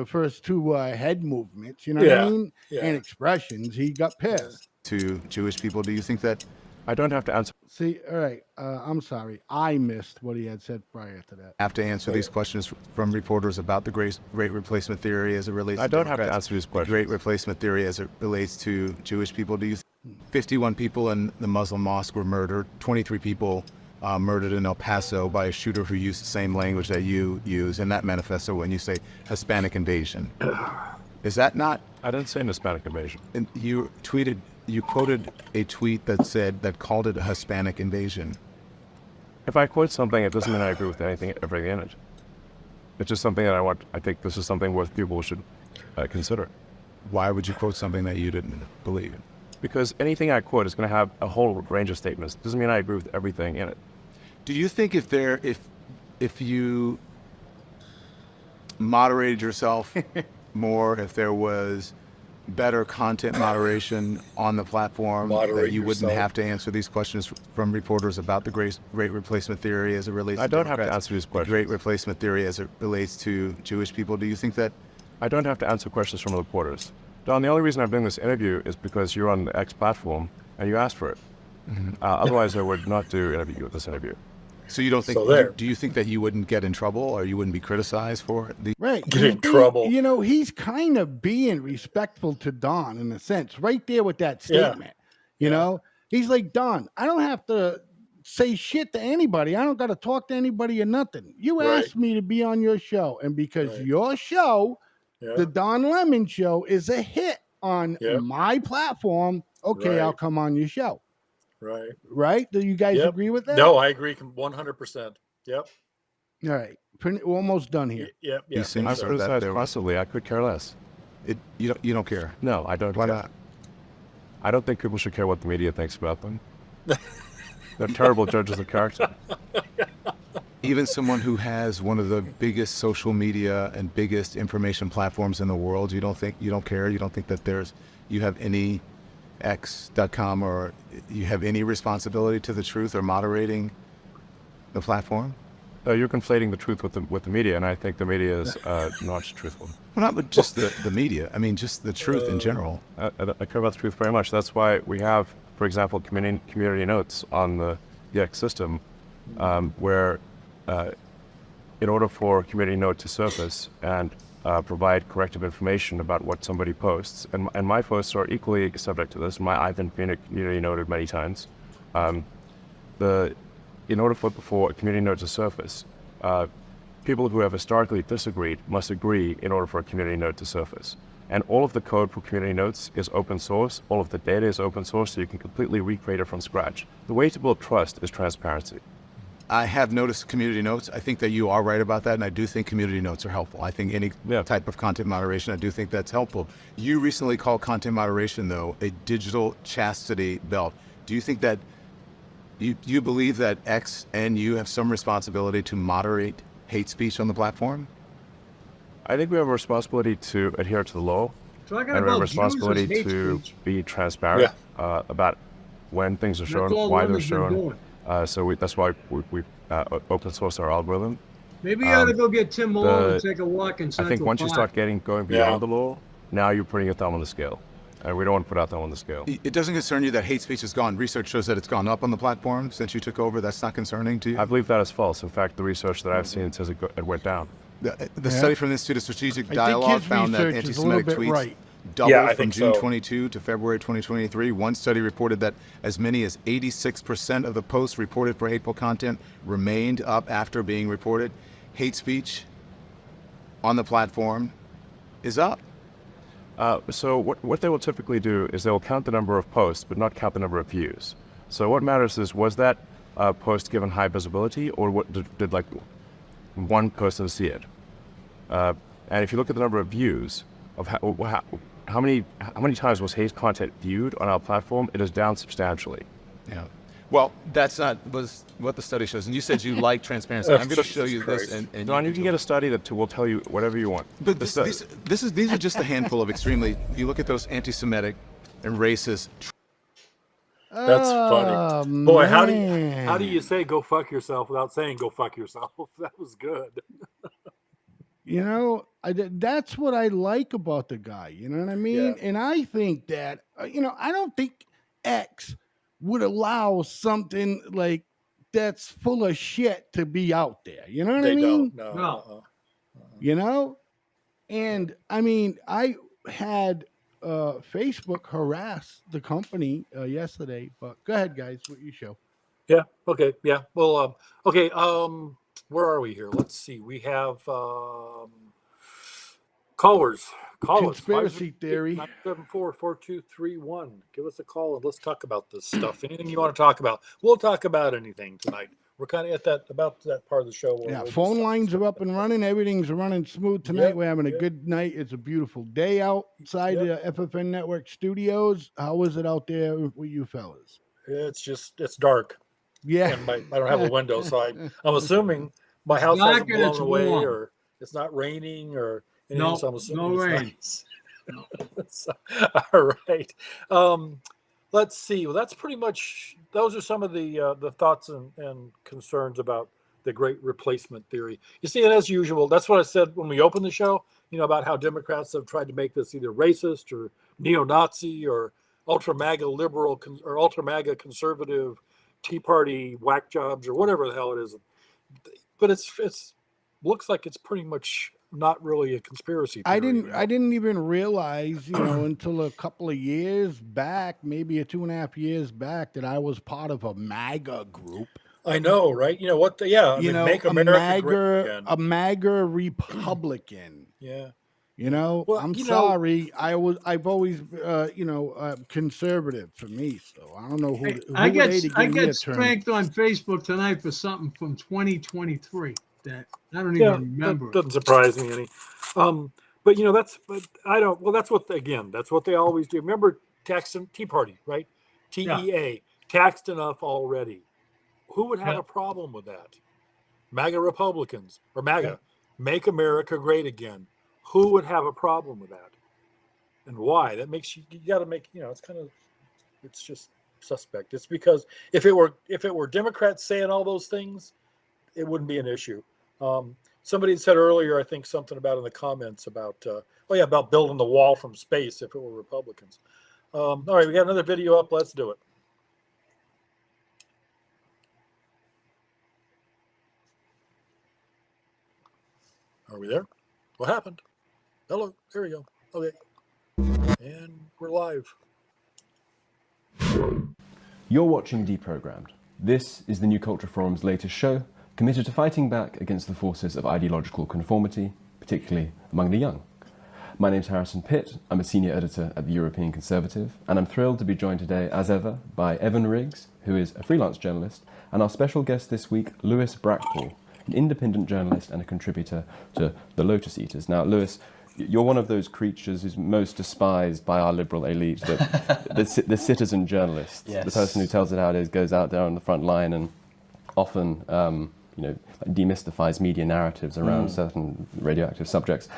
first two head movements, you know what I mean? Yeah. And expressions. He got pissed. To Jewish people, do you think that? I don't have to answer... See, all right. I'm sorry. I missed what he had said prior to that. Have to answer these questions from reporters about the Great Replacement theory as it relates I to don't have to Democrats, answer these the questions. Great Replacement theory as it relates to Jewish people. Do you? 51 people in the Muslim mosque were murdered. 23 people murdered in El Paso by a shooter who used the same language that you use in that manifesto when you say Hispanic invasion. Is that not? I didn't say an Hispanic invasion. And you quoted a tweet that called it a Hispanic invasion. If I quote something, it doesn't mean I agree with everything in it. It's just something that I think this is something worth people should consider. Why would you quote something that you didn't believe? Because anything I quote is going to have a whole range of statements. Doesn't mean I agree with everything in it. Do you think if you moderated yourself more, if there was better content moderation on the platform, Moderate that you wouldn't yourself. have to answer these questions from reporters about the great replacement theory as it relates I to don't have to Democrats, answer these the questions. great replacement theory as it relates to Jewish people? Do you think that? I don't have to answer questions from reporters. Don, the only reason I'm doing this interview is because you're on the X platform and you asked for it. Otherwise, I would not do this interview. So you don't think? So there. Do you think that you wouldn't get in trouble or you wouldn't be criticized for the? Right. Get He's in trouble. You know, he's kind of being respectful to Don in a sense, right there with that statement. You know, he's like, Don, I don't have to say shit to anybody. I don't got to talk to anybody or nothing. You asked me to be on your show. And because your show, the Don Lemon Show, is a hit on my platform, okay, I'll come on your show. Right. Right? Do you guys agree with that? No, I agree 100%. Yep. All right. We're almost done here. Yep. You seem I so criticize constantly. I could care less. You don't care. No, I don't. Why care. not? I don't think people should care what the media thinks about them. They're terrible judges of character. Even someone who has one of the biggest social media and biggest information platforms in the world, you don't care? You don't think that you have any X.com or you have any responsibility to the truth or moderating the platform? You're conflating the truth with the media, and I think the media is not truthful. Well, not just the media. I mean, just the truth in general. I care about the truth very much. That's why we have, for example, community notes on the X system, where in order for a community note to surface and provide corrective information about what somebody posts, and my posts are equally subject to this. I've been community noted many times. In order for a community note to surface, people who have historically disagreed must agree in order for a community note to surface. And all of the code for community notes is open source. All of the data is open source, so you can completely recreate it from scratch. The way to build trust is transparency. I have noticed community notes. I think that you are right about that, and I do think community notes are helpful. I think any type of content moderation, I do think that's helpful. You recently called content moderation, though, a digital chastity belt. Do you think that you believe that X and you have some responsibility to moderate hate speech on the platform? I think we have a responsibility to adhere to the law, and we have a responsibility to be transparent about when things are shown, why they're shown. So that's why we open source our algorithm. Maybe you ought to go get Tim Malone and take a walk in Central I think once you start Park. going beyond the law, now you're putting your thumb on the scale. And we don't want to put our thumb on the scale. It doesn't concern you that hate speech has gone. Research shows that it's gone up on the platform since you took over. That's not concerning to you? I believe that is false. In fact, the research that I've seen says it went down. The study from the Institute of Strategic Dialogue found that anti-Semitic tweets doubled from June 22 to February 2023. One study reported that as many as 86% of the posts reported for hateful content remained up after being reported. Hate speech on the platform is up. So what they will typically do is they will count the number of posts, but not count the number of views. So what matters is, was that post given high visibility, or what did like one person see it? And if you look at the number of views of how many times was hate content viewed on our platform, it is down substantially. Yeah. Well, that's not what the study shows. And you said you like transparency. I'm going to show you this. And Don, you can get a study that will tell you whatever you want. But these are just a handful of extremely. If you look at those anti-Semitic and racist. That's funny. Boy, how do you say "go fuck yourself" without saying "go fuck yourself"? That was good. You know, that's what I like about the guy. You know what I mean? And I think that I don't think X would allow something like that's full of shit to be out there. You know what I mean? No. You know? And I mean, I had Facebook harass the company yesterday, but go ahead, guys, what you show. Yeah. Okay. Yeah. Well, okay. Where are we here? Let's see. We have callers. Conspiracy theory. 974-4231. Give us a call and let's talk about this stuff. Anything you want to talk about? We'll talk about anything tonight. We're kind of at about that part of the show. Yeah, phone lines are up and running. Everything's running smooth tonight. We're having a good night. It's a beautiful day outside the FFN Network studios. How is it out there with you fellas? It's dark. Yeah. And I don't have a window, so I'm assuming my house hasn't blown away or it's not raining or anything. So I'm assuming it's nice. So, all right. Let's see. Well, that's pretty much. Those are some of the thoughts and concerns about the great replacement theory. You see, and as usual, that's what I said when we opened the show. About how Democrats have tried to make this either racist or neo-Nazi or ultra MAGA liberal or ultra MAGA conservative Tea Party whack jobs or whatever the hell it is. But it's looks like it's pretty much not really a conspiracy theory. I didn't even realize, until a couple of years back, maybe 2.5 years back, that I was part of a MAGA group. I know, right? What? Make America great again. A MAGA Republican. Yeah. Well, I'm sorry. I've always, conservative for me. So I don't know who. I get spanked on Facebook tonight for something from 2023 that I don't even remember. That doesn't surprise me any. But I don't. Well, that's what they always do. Remember, tax and Tea Party, right? TEA, taxed enough already. Who would have a problem with that? MAGA Republicans or MAGA, Make America Great Again. Who would have a problem with that? And why? That makes you got to make, it's just suspect. It's because if it were Democrats saying all those things, it wouldn't be an issue. Somebody said earlier, I think something about in the comments about, about building the wall from space if it were Republicans. All right, we got another video up. Let's do it. Are we there? What happened? Hello, there we go. Okay. And we're live. You're watching Deprogrammed. This is the New Culture Forum's latest show, committed to fighting back against the forces of ideological conformity, particularly among the young. My name's Harrison Pitt. I'm a senior editor at the European Conservative, and I'm thrilled to be joined today, as ever, by Evan Riggs, who is a freelance journalist, and our special guest this week, Lewis Brackpool, an independent journalist and a contributor to The Lotus Eaters. Now, Lewis, you're one of those creatures who's most despised by our liberal elite, the citizen journalist, the person who tells it how it is, goes out there on the front line and often demystifies media narratives around certain radioactive subjects.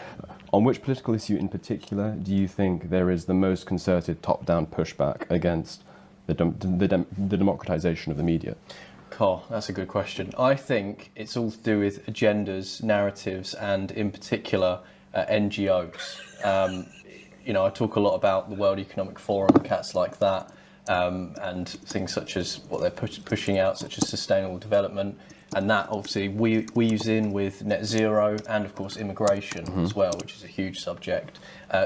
On which political issue in particular do you think there is the most concerted top-down pushback against the democratization of the media? Carl, that's a good question. I think it's all to do with agendas, narratives, and in particular, NGOs. I talk a lot about the World Economic Forum, cats like that, and things such as what they're pushing out, such as sustainable development, and that obviously weaves in with net zero and of course immigration as well, which is a huge subject.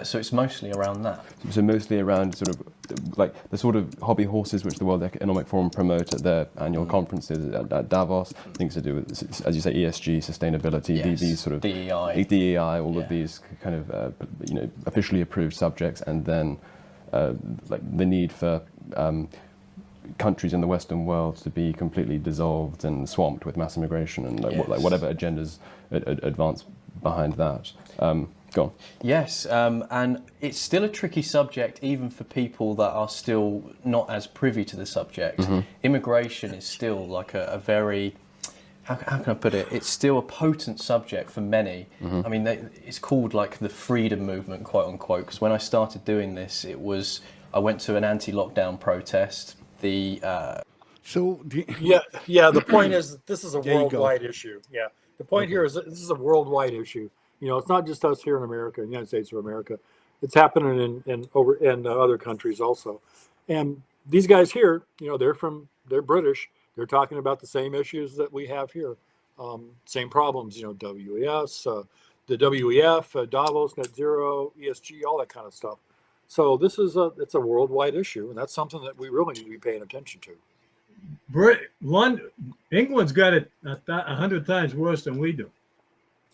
So it's mostly around that. So mostly around sort of like the sort of hobby horses which the World Economic Forum promote at their annual conferences at Davos, things to do with, as you say, ESG, sustainability, these sort of DEI, all of these kind of officially approved subjects, and then like the need for countries in the Western world to be completely dissolved and swamped with mass immigration and whatever agendas advance behind that. Go on. Yes, and it's still a tricky subject even for people that are still not as privy to the subject. Immigration is still like a very, how can I put it? It's still a potent subject for many. I mean, it's called like the freedom movement, quote unquote, because when I started doing this, I went to an anti-lockdown protest. The point is that this is a worldwide issue. Yeah, the point here is that this is a worldwide issue. It's not just us here in America, United States of America. It's happening in other countries also. And these guys here, they're British. They're talking about the same issues that we have here, same problems. WES, the WEF, Davos, net zero, ESG, all that kind of stuff. So it's a worldwide issue, and that's something that we really need to be paying attention to. England's got it 100 times worse than we do.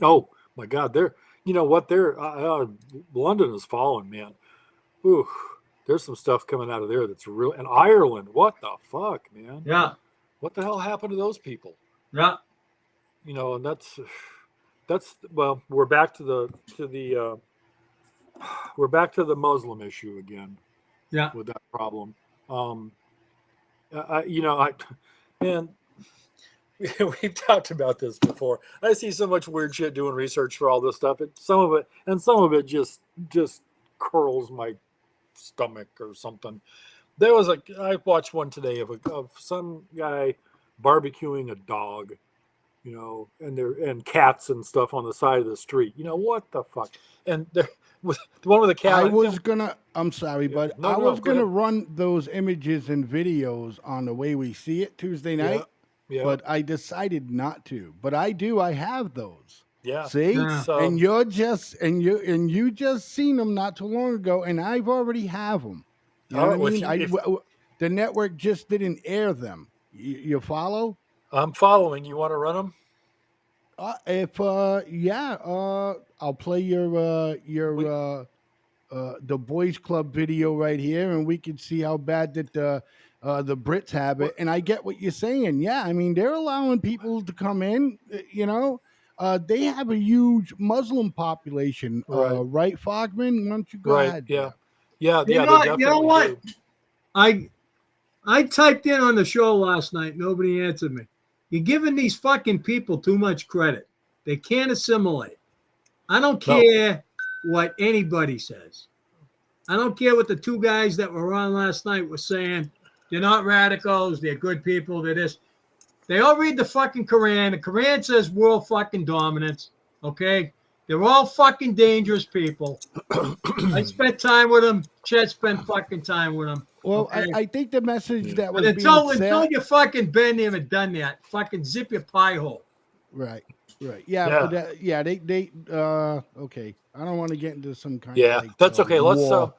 Oh my God, London is falling, man. Ooh, there's some stuff coming out of there that's real. And Ireland, what the fuck, man? Yeah. What the hell happened to those people? Yeah. And that's well, we're back to the Muslim issue again. Yeah. With that problem. We've talked about this before. I see so much weird shit doing research for all this stuff. Some of it just curls my stomach or something. I watched one today of some guy barbecuing a dog, and cats and stuff on the side of the street. What the fuck? And there was the one with the cat. I'm sorry, but No, I no, was go gonna ahead. run those images and videos on The Way We See It Tuesday night, Yeah. but I decided not to. But I do. I have those. Yeah. See, It's, and you just seen them not too long ago, and I've already have them. You know what I mean? The network just didn't air them. You follow? I'm following. You want to run them? I'll play your the boys club video right here, and we can see how bad that the Brits have it. And I get what you're saying. Yeah, I mean they're allowing people to come in. They have a huge Muslim population, right, Fogman? Why don't you go ahead? Yeah. Yeah. You know what? I typed in on the show last night. Nobody answered me. You're giving these fucking people too much credit. They can't assimilate. I don't care what anybody says. I don't care what the two guys that were on last night were saying. They're not radicals. They're good people. They're this. They all read the fucking Quran. The Quran says world fucking dominance. Okay? They're all fucking dangerous people. I spent time with them. Chet spent fucking time with them. Well, okay? I think the message that was until you fucking been there and done that, fucking zip your pie hole. Right. Yeah. But they okay. I don't want to get into some kind of that's okay. War.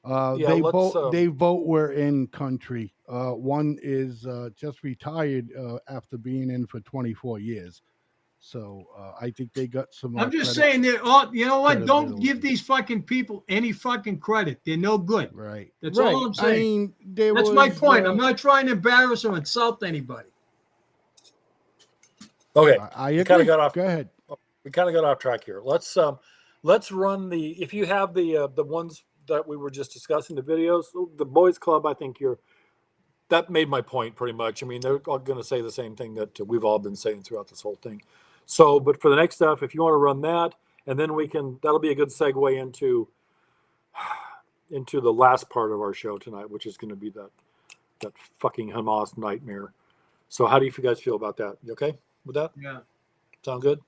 Let's they vote we're in country. One is just retired after being in for 24 years. So I think they got some. I'm just saying they're all. You know what? Don't give these fucking people any fucking credit. They're no good. Right. That's all I'm saying. I mean, that's my point. I'm not trying to embarrass or insult anybody. Okay. I kind of got off. Go ahead. We kind of got off track here. Let's run the. If you have the ones that we were just discussing, the videos, the boys club. I think that made my point pretty much. I mean, they're all going to say the same thing that we've all been saying throughout this whole thing. So, but for the next stuff, if you want to run that, and then that'll be a good segue into the last part of our show tonight, which is going to be that fucking Hamas nightmare. So how do you guys feel about that? You okay with that? Yeah. Sound good?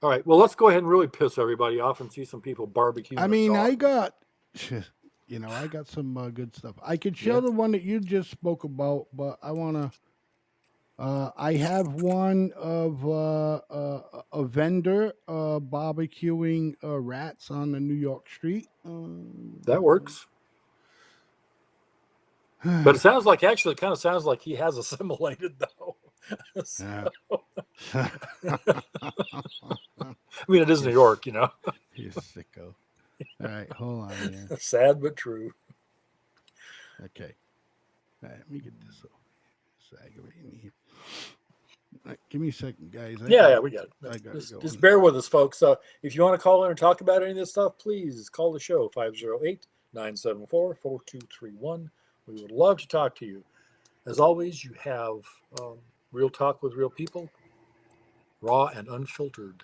All right. Well, let's go ahead and really piss everybody off and see some people barbecue. I mean, I got some good stuff. I could show the one that you just spoke about, but I want to. I have one of a vendor barbecuing rats on the New York street. That works. But it sounds like it kind of sounds like he has assimilated though. I mean, it is New York, You're sicko. All right, hold on here. Sad but true. Okay. All right, let me get this aggravating here. All right, give me a second, guys. We got it. Just bear with us, folks. If you want to call in and talk about any of this stuff, please call the show 508-974-4231. We would love to talk to you. As always, you have real talk with real people, raw and unfiltered.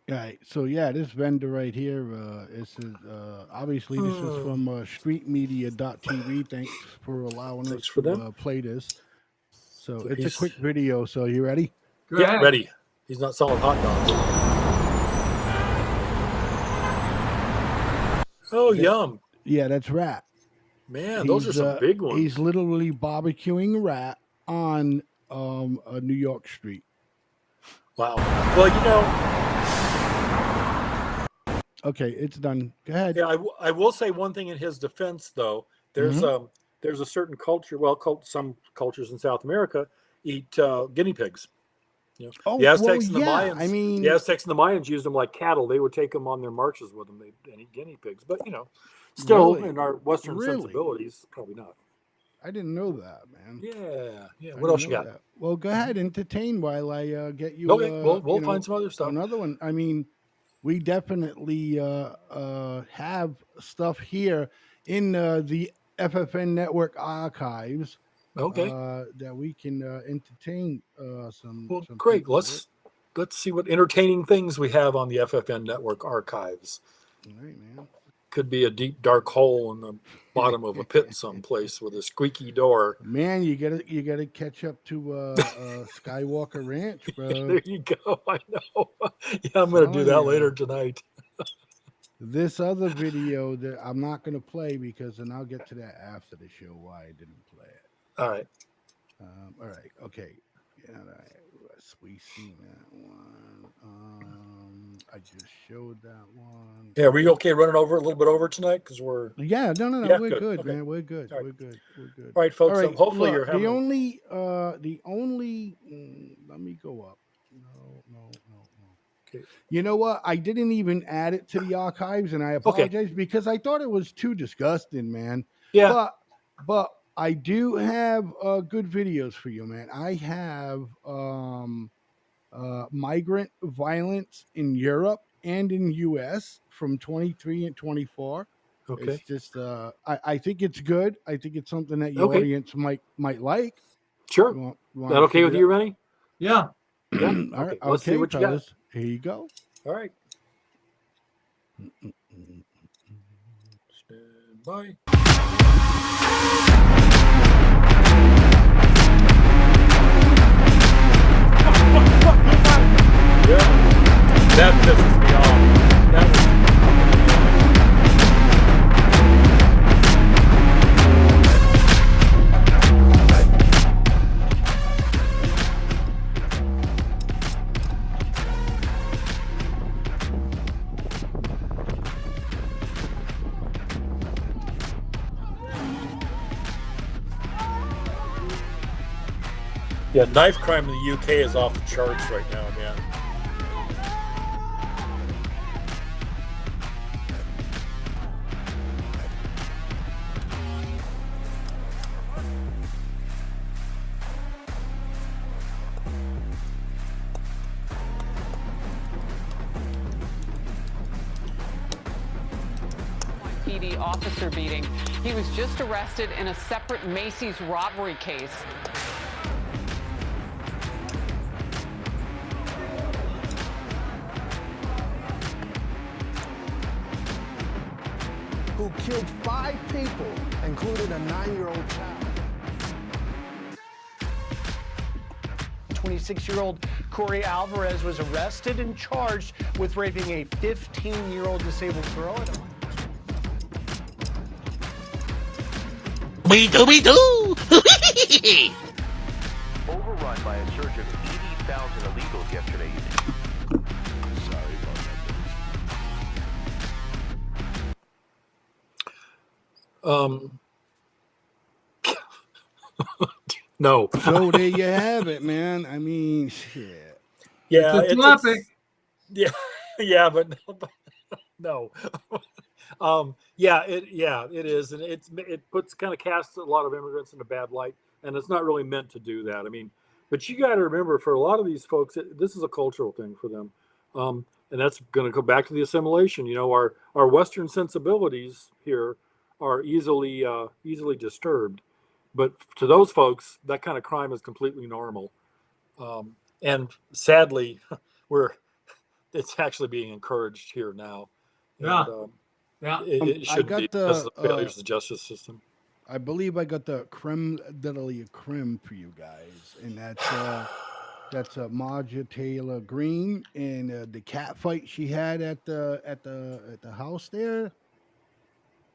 All right, so this vendor right here, this is obviously this is from streetmedia.tv. Thanks for allowing us to play this. So it's a quick video. So you ready? Yeah, ready. He's not selling hot dogs. Oh, yum. Yeah, that's rat. Man, those are some big ones. He's literally barbecuing rat on a New York street. Wow. Well, Okay, it's done. Go ahead. Yeah, I will say one thing in his defense, though. There's a certain culture. Well, some cultures in South America eat guinea pigs. The Aztecs and the Mayans. The Aztecs and the Mayans used them like cattle. They would take them on their marches with them. They eat guinea pigs, but still in our Western sensibilities, probably not. I didn't know that, man. Yeah. What else you got? That. Well, go ahead, entertain while I get you. Okay, we'll find some other stuff. Another one. I mean, we definitely have stuff here in the FFN network archives. Okay. That we can entertain some. Well, great. People. Let's let's see what entertaining things we have on the FFN network archives. All right, man. Could be a deep dark hole in the bottom of a pit someplace with a squeaky door. Man, you gotta catch up to Skywalker Ranch, bro. There you go. I know. Yeah, I'm gonna do that later tonight. This other video that I'm not gonna play because then I'll get to that after the show why I didn't play it. All right. All right. Okay. Yeah, all right. We seen that one. I just showed that one. Yeah, are we okay running over a little bit over tonight? Because we're no, yeah, we're good, okay. man. We're good. All right. We're good. We're good. All right, folks. All right, Hopefully look, you're having the only let me go up. No. Okay. You know what? I didn't even add it to the archives, and I apologize because I thought it was too disgusting, man. Yeah. But I do have good videos for you, man. I have migrant violence in Europe and in US from 23 and 24. Okay. It's just I think it's good. I think it's something that your audience might like. Sure. You want that okay with you, Rennie? Yeah. Yeah. All right. Let's see what you fellas. got. Here you go. All right. Stand by. Yeah. That pisses me off. That was yeah, knife crime in the UK is off the charts right now, man. PD officer beating. He was just arrested in a separate Macy's robbery case. Who killed 5 people, including a 9-year-old child. 26-year-old Corey Alvarez was arrested and charged with raping a 15-year-old disabled girl at a Me do. Overrun by a surge of 80,000 illegals yesterday evening. Sorry about that. No. So there you have it, man. I mean, shit. Yeah, it's a topic. Yeah, but no. It is, and it kind of casts a lot of immigrants in a bad light, and it's not really meant to do that. I mean, but you got to remember, for a lot of these folks, this is a cultural thing for them, and that's going to go back to the assimilation. You know, our Western sensibilities here are easily disturbed, but to those folks, that kind of crime is completely normal, and sadly, it's actually being encouraged here now. Yeah. And, yeah, it should be because of the failures of the justice system. I believe I got the creme de la creme for you guys, and that's Marja Taylor Greene and the cat fight she had at the house there.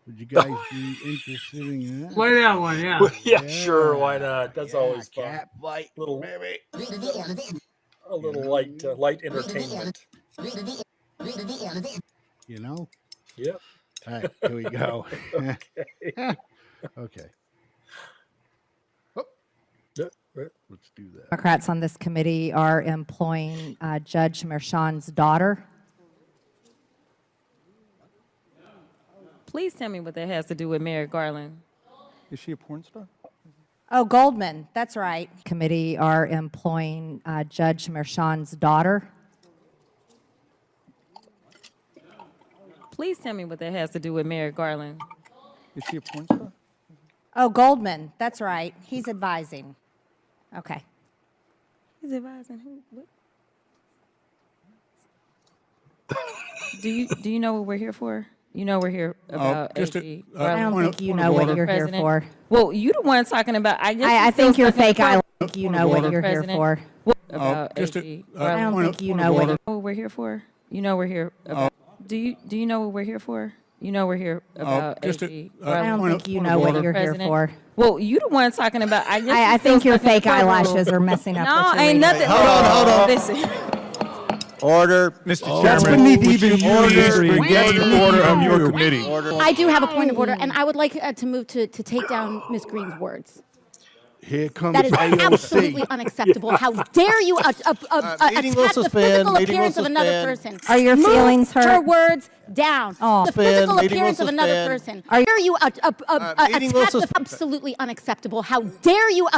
Would you guys be interested in that? Play that one, yeah. Yeah, sure, why not? That's always fun. Cat fight, little baby. A little light entertainment. You know. Yep. All right, here we go. Okay. Okay. Oh. Let's do that. Democrats on this committee are employing Judge Merchan's daughter. Please tell me what that has to do with Merrick Garland. Is she a porn star? Oh, Goldman, that's right. Committee are employing Judge Merchan's daughter. Please tell me what that has to do with Merrick Garland. Is she a porn star? Oh, Goldman, that's right. He's advising. Okay. He's advising who? What? Do you know what we're here for? You know we're here about just AG. I don't think you know what you're here for. Well, you the one talking about. I think you're fake. I don't think you know what you're here for. About just AG. I don't think you know what we're here for. You know we're here about. Do you know what we're here for? You know we're here about AG. I don't think you know what you're here for. Well, you the one talking about. I think your fake eyelashes are messing up. No, what you're ain't reading. nothing. Hold on. Listen. Order, Mr. Chairman. That's beneath even the order of your committee. I do have a point of order, and I would like to move to take down Ms. Green's words. Here comes That is AOC. absolutely unacceptable. How dare you attack the physical appearance of another person? Are your feelings hurt? Her words down. The physical appearance of another person. How dare you attack the absolutely unacceptable? How dare you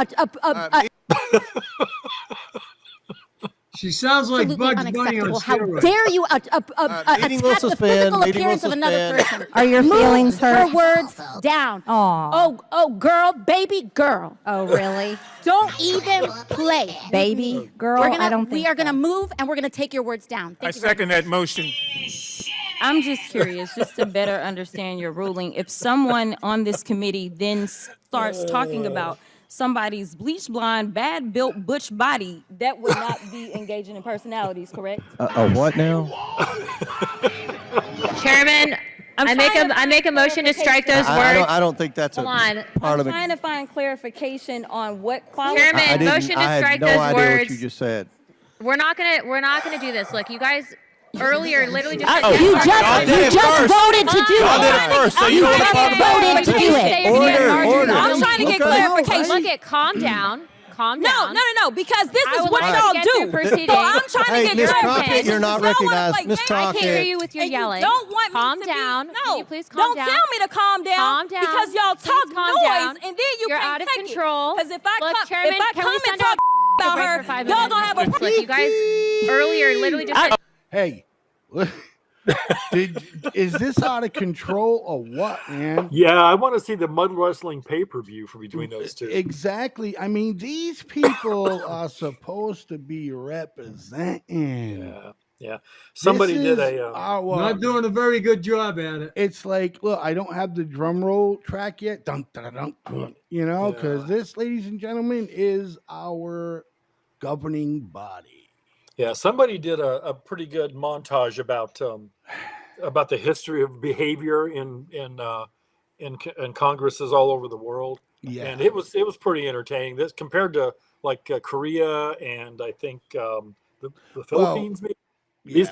She sounds like Bugs Bunny on How steroids. dare you attack the physical appearance of another person? Are your feelings hurt? Her words down. Oh, girl, baby girl. Oh, really? Don't even play. Baby girl? We are gonna move and we're gonna take your words down. I second that motion. I'm just curious, just to better understand your ruling. If someone on this committee then starts talking about somebody's bleach blonde, bad built butch body, that would not be engaging in personalities, correct? What now? Chairman, I make a motion to strike those words. I don't think that's a Hold on. part I'm of the. trying to find clarification on what quality. Chairman, motion to I strike had no those idea words. what you just said. We're not gonna do this. Look, you guys earlier literally just. You just voted to do Y'all did it it. first, so you You want to just talk about voted to do it. Order. I'm trying to get clarification. Look at calm down. Calm down. No, because this I is would what like to y'all get do. through proceedings. So I'm trying Hey, to Ms. get Crockett, clarification. you're not You don't wanna recognized. play Ms. games. I can't hear Crockett. you with your And you yelling. don't want Calm me to down. Be, Can no, you please calm don't down? tell me to calm down. Calm down. Because y'all Please talk calm noise, down. and then You're out of control. Because if I Look, come, Chairman, if I can come we and send talk about break her, for 5 y'all minutes? gonna have a. Look, you guys earlier literally just said. Hey, is this out of control or what, man? Yeah, I want to see the mud wrestling pay-per-view for between those two. Exactly. I mean, these people are supposed to be representing. Yeah. Somebody This did is a. Not doing a very good job at it. It's like, look, I don't have the drum roll track yet. Dun, dun, dun, dun, you know, because this, ladies and gentlemen, is our governing body. Yeah, somebody did a pretty good montage about the history of behavior in Congresses all over the world. Yeah, and it was pretty entertaining. This compared to like Korea and I think the Philippines. Maybe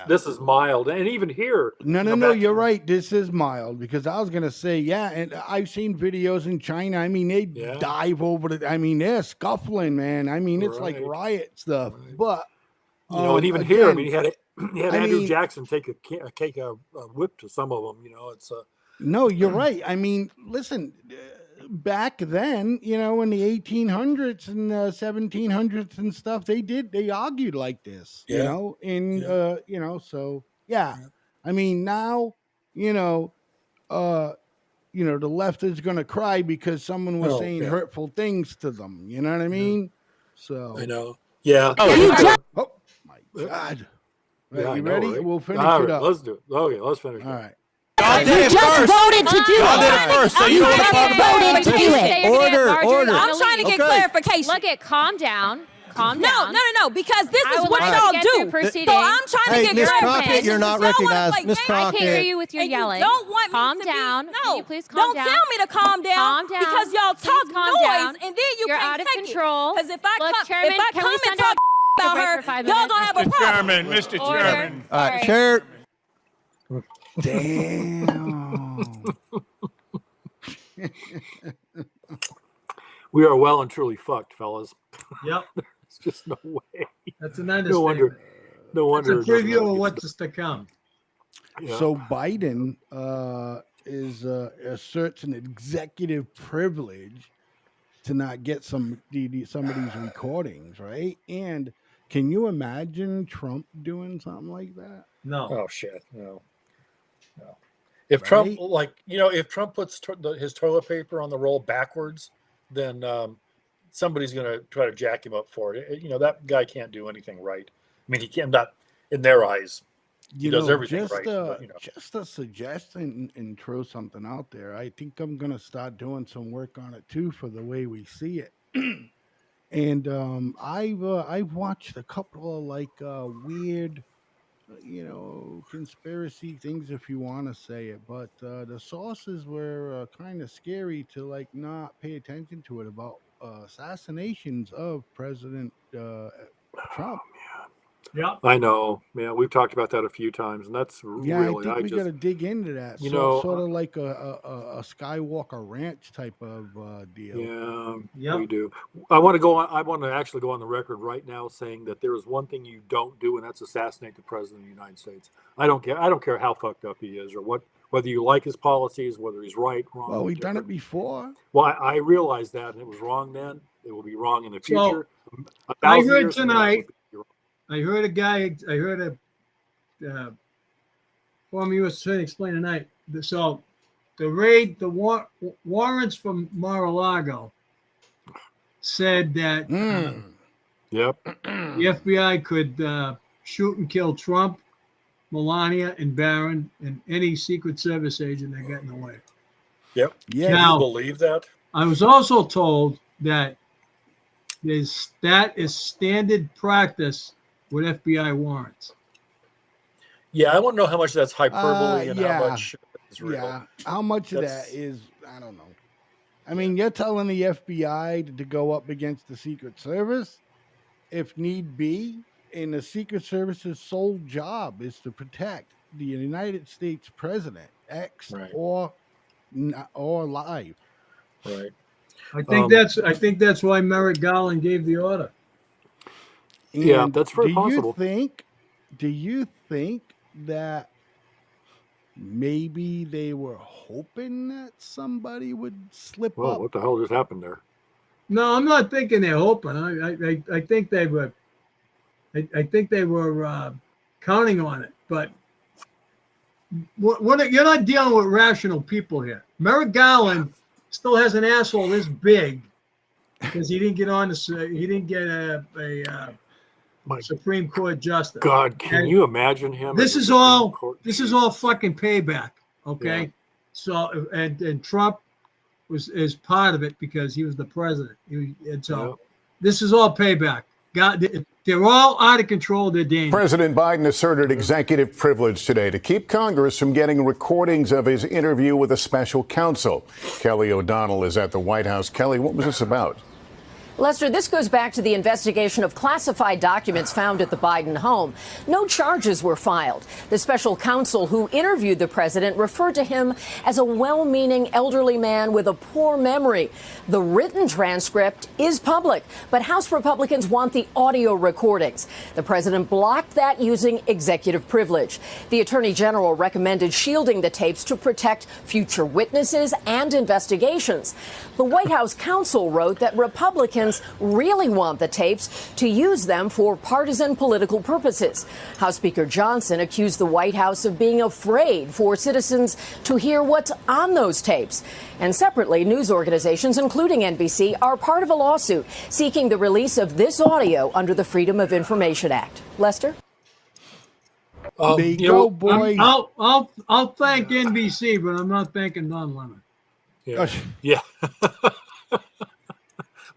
this is mild, and even here. No, you're right. This is mild because I was gonna say, yeah, and I've seen videos in China. I mean, they dive over the. I mean, they're scuffling, man. I mean, it's like riot stuff, but. And even again, here, I mean, he had Andrew Jackson take a whip to some of them. It's no, you're right. I mean, listen, back then, in the 1800s and 1700s and stuff, they argued like this, so yeah. I mean, now, the left is going to cry because someone was saying hurtful things to them. You know what I mean? So I know. Yeah. Oh my God. Yeah, you ready? Right? We'll finish All it right, up. let's do it. Okay, let's finish it. All right. You just voted to do it. Y'all did it first, so you want to talk about voted to do it. Order. I'm trying to get clarification. Look at calm down. Calm No, down. because this I is would what like to y'all get do. through proceedings. So I'm trying to get Ms. clarification. Crockett, you're not Y'all wanna recognized. play Ms. games. Crockett. I can't hear you with your And yelling. You don't want calm me to down. Be, Can no, you please calm down? Don't tell me to calm down. Calm down. Because y'all Please talk calm noise, down. and then you You're can't out of take control. Because if I Look, come, Chairman, if I can come we and send talk about break her, for 5 y'all minutes? gonna have a problem. Mr. Order. Chairman. All right, Sorry. Chair. Damn. We are well and truly fucked, fellas. Yep. It's just no way. That's an understatement. No wonder. It's a preview of what's to come. Yeah. So Biden asserts an executive privilege to not get some of these recordings, right? And can you imagine Trump doing something like that? No. Oh shit, no. If Trump, if Trump puts his toilet paper on the roll backwards, then somebody's going to try to jack him up for it. That guy can't do anything right. I mean, he can't. Not in their eyes. he does everything right. But, just a suggestion and throw something out there. I think I'm gonna start doing some work on it too for the way we see it. And I've watched a couple of like weird, conspiracy things, if you want to say it, but the sources were kind of scary to like not pay attention to it about assassinations of President Trump. Yeah, I know. Yeah, we've talked about that a few times, and that's Yeah, really. I think we got to dig into that. Sort of like a Skywalker Ranch type of deal. Yeah, we do. I want to go on. I want to actually go on the record right now saying that there is one thing you don't do, and that's assassinate the president of the United States. I don't care. I don't care how fucked up he is or whether you like his policies, whether he's right, wrong. Well, we've done it before. Well, I realized that, and it was wrong then. It will be wrong in the future. I heard tonight. I heard a former U.S. attorney explain tonight. So the raid, the warrants from Mar-a-Lago said that the FBI could shoot and kill Trump, Melania, and Barron, and any Secret Service agent that got in the way. Yep. Yeah. Can you believe that? I was also told that that is standard practice with FBI warrants. Yeah, I want to know how much that's hyperbole and how much is real. Yeah, how much of that is, I don't know. I mean, you're telling the FBI to go up against the Secret Service if need be, and the Secret Service's sole job is to protect the United States president, or live. Right. I think that's why Merrick Garland gave the order. Yeah, that's very possible. Do you think that maybe they were hoping that somebody would slip up? What the hell just happened there? No, I'm not thinking they're hoping. I think they were. I think they were counting on it. But you're not dealing with rational people here. Merrick Garland still has an asshole this big because he didn't get on the. He didn't get a Supreme Court justice. God, can you imagine him? This is all fucking payback. Okay, Yeah. So and Trump is part of it because he was the president. This is all payback. God, they're all out of control. They're dangerous. President Biden asserted executive privilege today to keep Congress from getting recordings of his interview with a special counsel. Kelly O'Donnell is at the White House. Kelly, what was this about? Lester, this goes back to the investigation of classified documents found at the Biden home. No charges were filed. The special counsel who interviewed the president referred to him as a well-meaning elderly man with a poor memory. The written transcript is public, but House Republicans want the audio recordings. The president blocked that using executive privilege. The attorney general recommended shielding the tapes to protect future witnesses and investigations. The White House counsel wrote that Republicans really want the tapes to use them for partisan political purposes. House Speaker Johnson accused the White House of being afraid for citizens to hear what's on those tapes. And separately, news organizations, including NBC, are part of a lawsuit seeking the release of this audio under the Freedom of Information Act. Lester? There you go, boys. I'll thank NBC, but I'm not thanking Don Lemon. Yeah.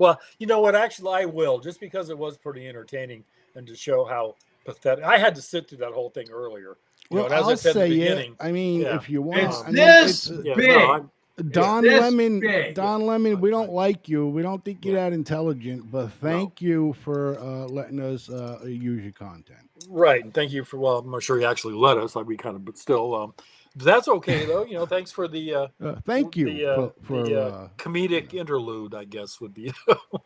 Well, you know what? Actually, I will, just because it was pretty entertaining and to show how pathetic. I had to sit through that whole thing earlier. Well, as I said at the beginning, I mean, if you want, it's big. Don Lemon, we don't like you. We don't think you're that intelligent, but thank you for letting us use your content. Right, and thank you for. Well, I'm not sure he actually let us. But still, that's okay though. Thanks for the. Thank you for the comedic interlude, I guess would be a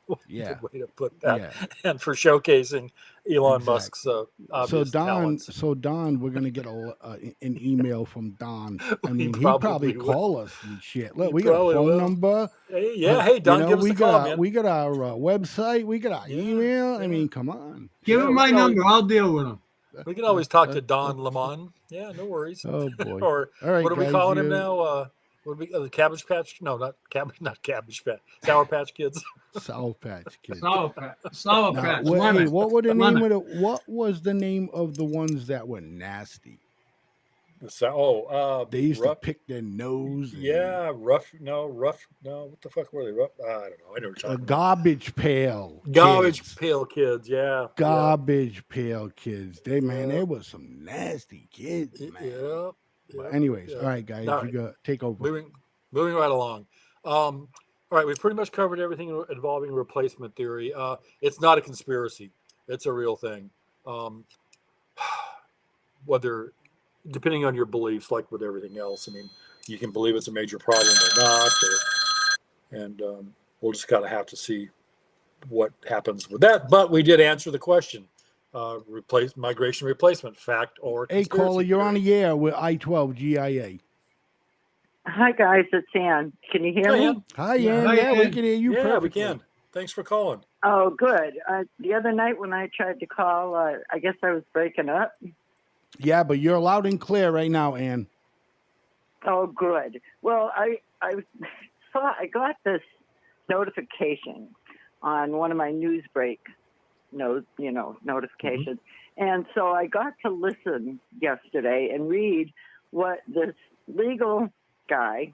good way to put that, and for showcasing Elon Musk's obvious talents. So Don, we're gonna get an email from Don. I mean, he'll probably call us and shit. Look, we got a phone number. Hey, Don, give us a call, man. We got our website. We got our email. I mean, come on. Give him my number. I'll deal with him. We can always talk to Don Lemon. Yeah, no worries. Oh boy! Or all right, what are we calling him now? What would be the Cabbage Patch? No, not Cabbage Patch. Sour Patch Kids. Sour Patch Kids. Sour Patch. Hey, what were the name of the? What was the name of the ones that were nasty? They used to pick their nose. Yeah, rough. No, what the fuck were they? Rough. I don't know. I know what you're talking about. Garbage Pail. Garbage Pail Kids. Yeah. Garbage Pail Kids. They were some nasty kids, man. Yeah. But anyways, all right, guys, you got take over. Moving right along. All right, we've pretty much covered everything involving replacement theory. It's not a conspiracy; it's a real thing. Whether, depending on your beliefs, like with everything else, I mean, you can believe it's a major problem or not, and we'll just kind of have to see what happens with that. But we did answer the question: migration replacement, fact or conspiracy? Hey, caller, you're on the air with I12 GIA. Hi, guys. It's Ann. Can you hear me? Hi, Ann. Yeah, we can hear you perfectly. Yeah, we can. Thanks for calling. Oh, good. The other night when I tried to call, I guess I was breaking up. Yeah, but you're loud and clear right now, Ann. Oh, good. Well, I got this notification on one of my news break notifications. Mm-hmm. And so I got to listen yesterday and read what this legal guy,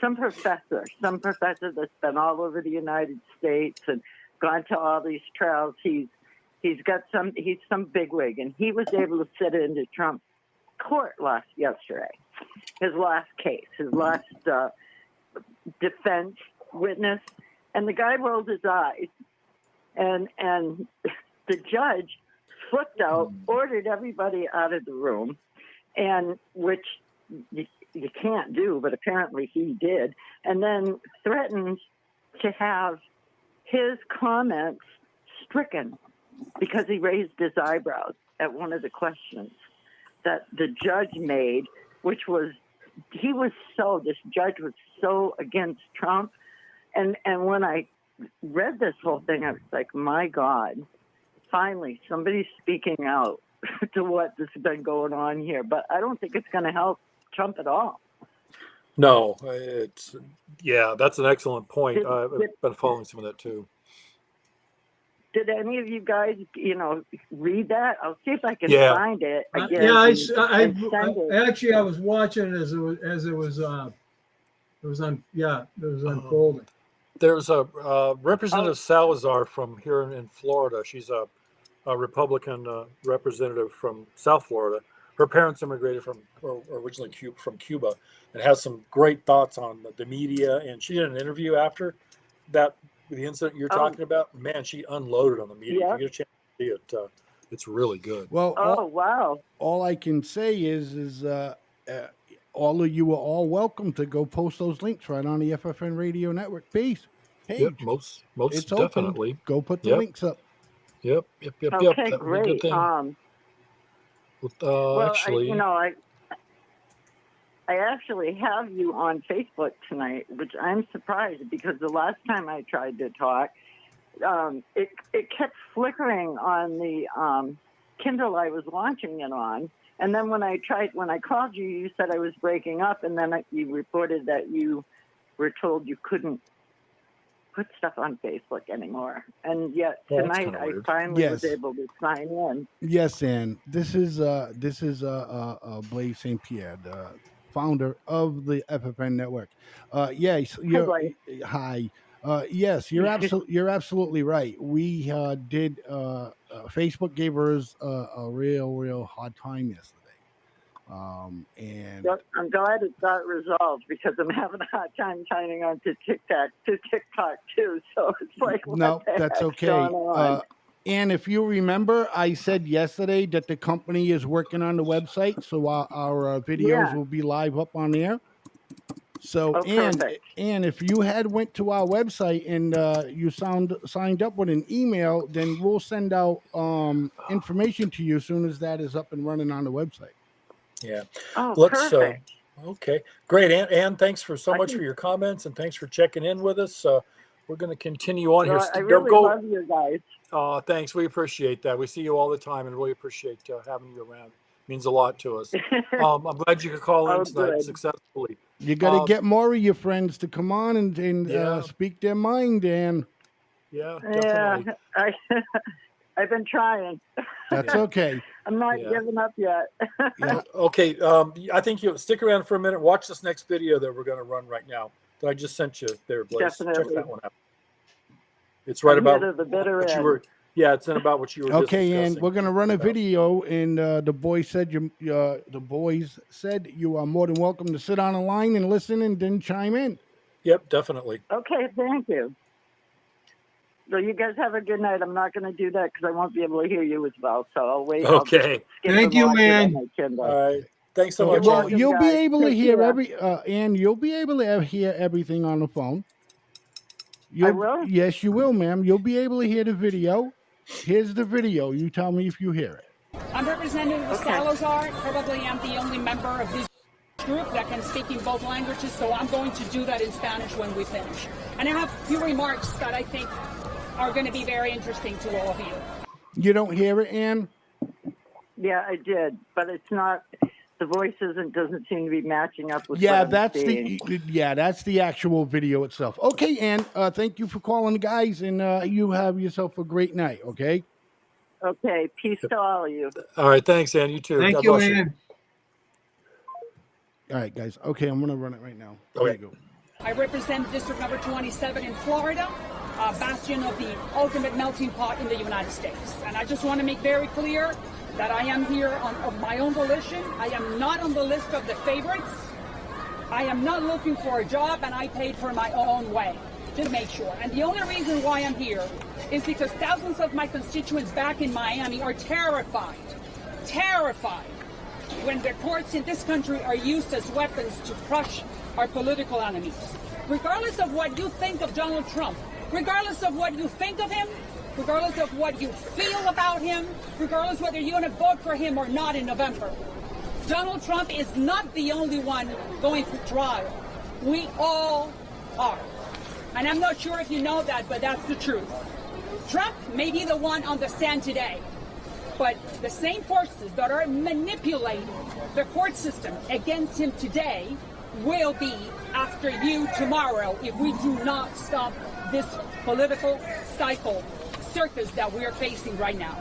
some professor that's been all over the United States and gone to all these trials. He's some bigwig, and he was able to sit into Trump's court yesterday. His last case, his last defense witness, and the guy rolled his eyes, and the judge flipped out, ordered everybody out of the room, and which you can't do, but apparently he did, and then threatened to have his comments stricken because he raised his eyebrows at one of the questions that the judge made, which was, this judge was so against Trump. And when I read this whole thing, I was like, my God, finally somebody's speaking out to what has been going on here. But I don't think it's going to help Trump at all. No, that's an excellent point. I've been following some of that too. Did any of you guys, read that? I'll see if I can find it again. I was watching as it was unfolding. There's a Representative Salazar from here in Florida. She's a Republican representative from South Florida. Her parents immigrated originally from Cuba, and has some great thoughts on the media. And she did an interview after that, the incident you're talking about. Man, she unloaded on the media. Yeah. If you get a chance to see it, it's really good. Well, wow. All I can say is all of you are all welcome to go post those links right on the FFN Radio Network page. Yep, most it's definitely. Open. Go put the links up. Yep. Okay, that great. Be a good thing. Actually, I actually have you on Facebook tonight, which I'm surprised because the last time I tried to talk, it kept flickering on the Kindle I was launching it on. And then when I called you, you said I was breaking up, and then you reported that you were told you couldn't put stuff on Facebook anymore. And yet tonight I finally was able to sign in. Yes, Ann. This is Blaise St. Pierre, the founder of the FFN network. Yes, hi. Yes, you're absolutely right. We did. Facebook gave us a real hard time yesterday. And I'm glad it got resolved because I'm having a hard time signing on to TikTok too. So it's like, no, that's okay. And if you remember, I said yesterday that the company is working on the website, so our videos will be live up on there. So, and if you had went to our website and you signed up with an email, then we'll send out information to you as soon as that is up and running on the website. Yeah. Oh, perfect. Okay, great, Ann. Thanks so much for your comments, and thanks for checking in with us. We're going to continue on here. I really love you guys. Thanks. We appreciate that. We see you all the time, and really appreciate having you around. Means a lot to us. I'm glad you could call in tonight good. successfully. You got to get more of your friends to come on and speak their mind, Dan. Yeah, definitely. Yeah, I've been trying. That's okay. I'm not giving up yet. Okay, I think you'll stick around for a minute. Watch this next video that we're going to run right now that I just sent you there, Blaze. Check Definitely. that one out. It's right I'm about here to the bitter what you end. were. Yeah, it's about what you were. Okay, just and we're gonna run a video, and the boys said you are more than welcome to sit on a line and listen, and then chime in. Yep, definitely. Okay, thank you. So you guys have a good night. I'm not going to do that because I won't be able to hear you as well. So I'll wait. Okay. Thank you, Ann. All right. Thanks so much. Well, you'll be able to hear care. you'll be able to hear everything on the phone. I will? Yes, you will, ma'am. You'll be able to hear the video. Here's the video. You tell me if you hear it. I'm Representative Salazar. Probably am the only member of this group that can speak in both languages, so I'm going to do that in Spanish when we finish. And I have a few remarks that I think are going to be very interesting to all of you. You don't hear it, Ann? Yeah, I did, but it's not. The voice doesn't seem to be matching up with. Yeah, what I'm seeing. that's the actual video itself. Okay, Ann. Thank you for calling, guys, and you have yourself a great night. Okay. Okay. Peace to all of you. All right. Thanks, Ann. You too. Thank God you, bless Ann. All right, guys. Okay, I'm gonna run it right now. Okay. There you go. I represent District Number 27 in Florida, a bastion of the ultimate melting pot in the United States. And I just want to make very clear that I am here of my own volition. I am not on the list of the favorites. I am not looking for a job, and I paid for my own way. Just make sure. And the only reason why I'm here is because thousands of my constituents back in Miami are terrified when the courts in this country are used as weapons to crush our political enemies. Regardless of what you think of Donald Trump, regardless of what you think of him, regardless of what you feel about him, regardless whether you're going to vote for him or not in November, Donald Trump is not the only one going through trial. We all are. And I'm not sure if you know that, but that's the truth. Trump may be the one on the stand today, but the same forces that are manipulating the court system against him today will be after you tomorrow if we do not stop this political cycle circus that we're facing right now.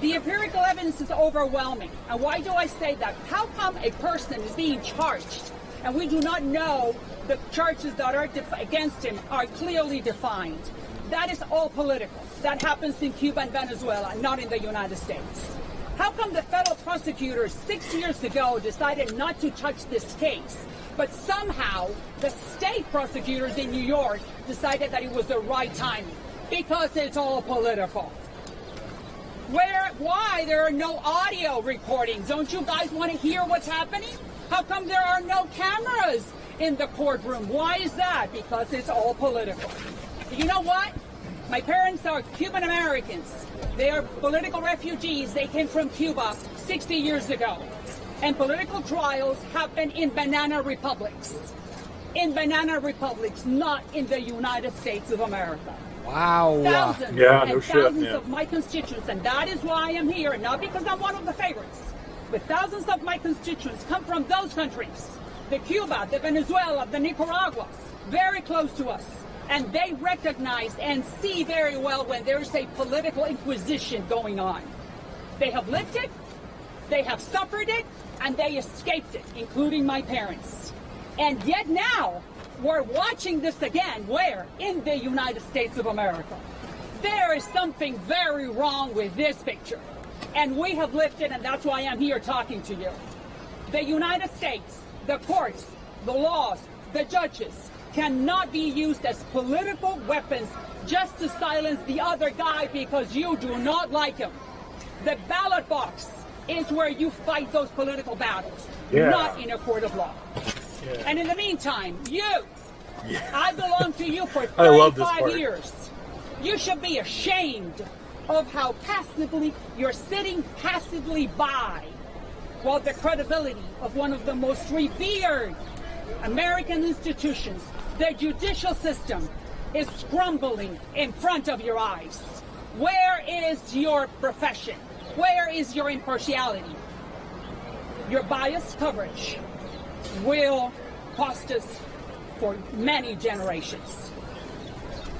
The empirical evidence is overwhelming. And why do I say that? How come a person is being charged and we do not know the charges that are against him are clearly defined? That is all political. That happens in Cuba and Venezuela, not in the United States. How come the federal prosecutors 6 years ago decided not to touch this case, but somehow the state prosecutors in New York decided that it was the right timing? Because it's all political. Why there are no audio recordings? Don't you guys want to hear what's happening? How come there are no cameras in the courtroom? Why is that? Because it's all political. You know what? My parents are Cuban Americans. They are political refugees. They came from Cuba 60 years ago. And political trials happen in banana republics. In banana republics, not in the United States of America. Wow. Thousands thousands of my constituents, and that is why I am here, not because I'm one of the favorites, but thousands of my constituents come from those countries, the Cuba, the Venezuela, the Nicaragua, very close to us. And they recognize and see very well when there's a political inquisition going on. They have lived it, they have suffered it, and they escaped it, including my parents. And yet now, we're watching this again. Where? In the United States of America. There is something very wrong with this picture. And we have lived it, and that's why I'm here talking to you. The United States, the courts, the laws, the judges cannot be used as political weapons just to silence the other guy because you do not like him. The ballot box is where you fight those political battles, not in a court of law. And in the meantime, I belong to you for 35 years. You should be ashamed of how passively you're sitting passively by while the credibility of one of the most revered American institutions, the judicial system, is crumbling in front of your eyes. Where is your profession? Where is your impartiality? your biased coverage will cost us for many generations.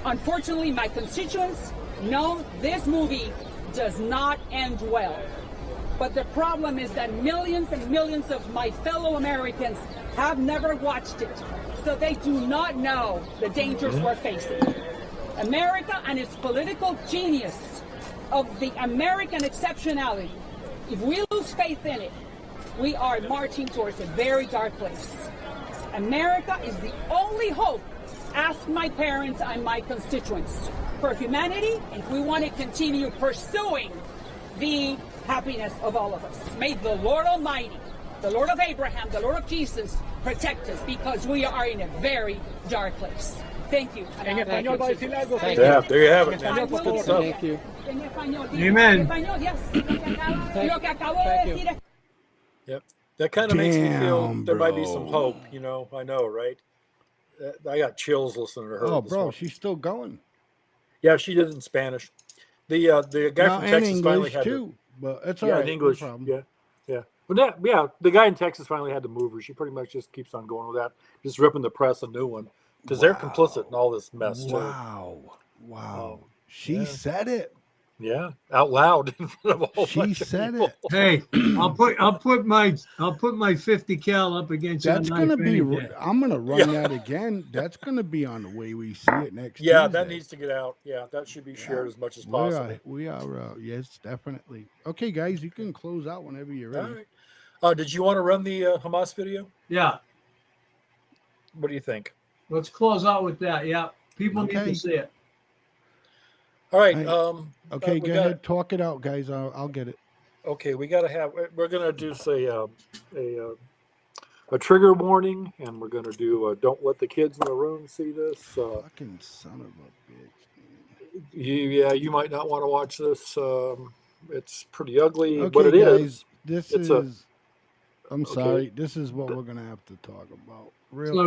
Unfortunately, my constituents know this movie does not end well. But the problem is that millions and millions of my fellow Americans have never watched it, so they do not know the dangers we're facing. America and its political genius of the American exceptionality, if we lose faith in it, we are marching towards a very dark place. America is the only hope, ask my parents and my constituents, for humanity, if we want to continue pursuing the happiness of all of us. May the Lord Almighty, the Lord of Abraham, the Lord of Jesus, protect us, because we are in a very dark place. Thank you. Yeah, there you have it, man. That's good stuff. Thank you. Amen. Yep. That kind of makes me feel Damn, there might be bro. some hope, you know. I know, right? I got chills listening to her. Oh, this bro, morning. she's still going. Yeah, she did it in Spanish. The guy Now, from and Texas finally English had too, but it's all yeah, right. in English. No problem. Yeah. But the guy in Texas finally had to move her. She pretty much just keeps on going with that, just ripping the press a new one, because they're complicit in all this mess too. Wow. She said it. Yeah, out loud in front of a whole bunch of people. it. Hey, I'll put my 50 cal up against That's your gonna knife be. any day. I'm gonna run that again. That's gonna be on the way we see it next. Yeah, Tuesday. that needs to get out. Yeah, that should be shared as much as possible. We are. Yes, definitely. Okay, guys, you can close out whenever you're ready. All right. Did you want to run the Hamas video? Yeah. What do you think? Let's close out with that. Yeah. People need to see it. All right. Okay, go ahead. Talk it out, guys. I'll get it. Okay, we're gonna do a trigger warning, and we're gonna do don't let the kids in the room see this. Fucking son of a bitch. You might not want to watch this. It's pretty ugly, Okay, but it guys, is. This it's is. I'm okay. sorry. This is what we're gonna have to talk about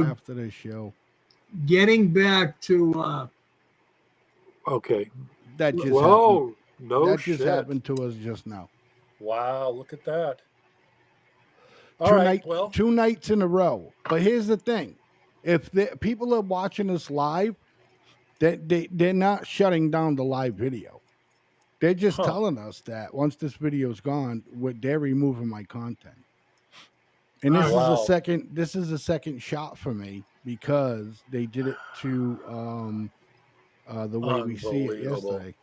after this show. Getting back to. Okay. That just happened. No that just happened to us just now. Wow, look at that. All right, two nights in a row. But here's the thing. If people are watching us live, they're not shutting down the live video. They're just telling us that once this video's gone, they're removing my content. And this is a second shot for me, because they did it to the way we see it yesterday.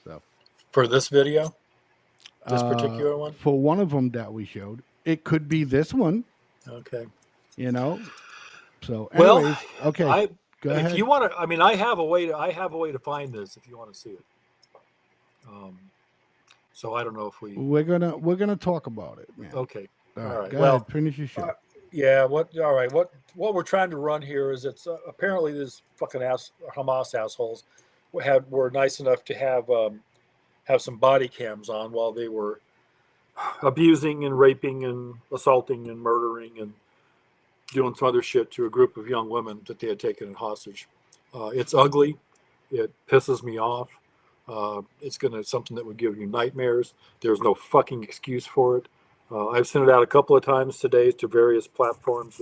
So for this video, this particular one, for one of them that we showed, it could be this one. Okay. You know. So anyways, okay. Go ahead. If you want to, I have a way to find this if you want to see it. So I don't know if we're gonna talk about it, man. Okay. All right. Go ahead, finish your show. All right. What we're trying to run here is it's apparently these fucking Hamas assholes were nice enough to have some body cams on while they were abusing and raping and assaulting and murdering and doing some other shit to a group of young women that they had taken in hostage. It's ugly. It pisses me off. It's something that would give you nightmares. There's no fucking excuse for it. I've sent it out a couple of times today to various platforms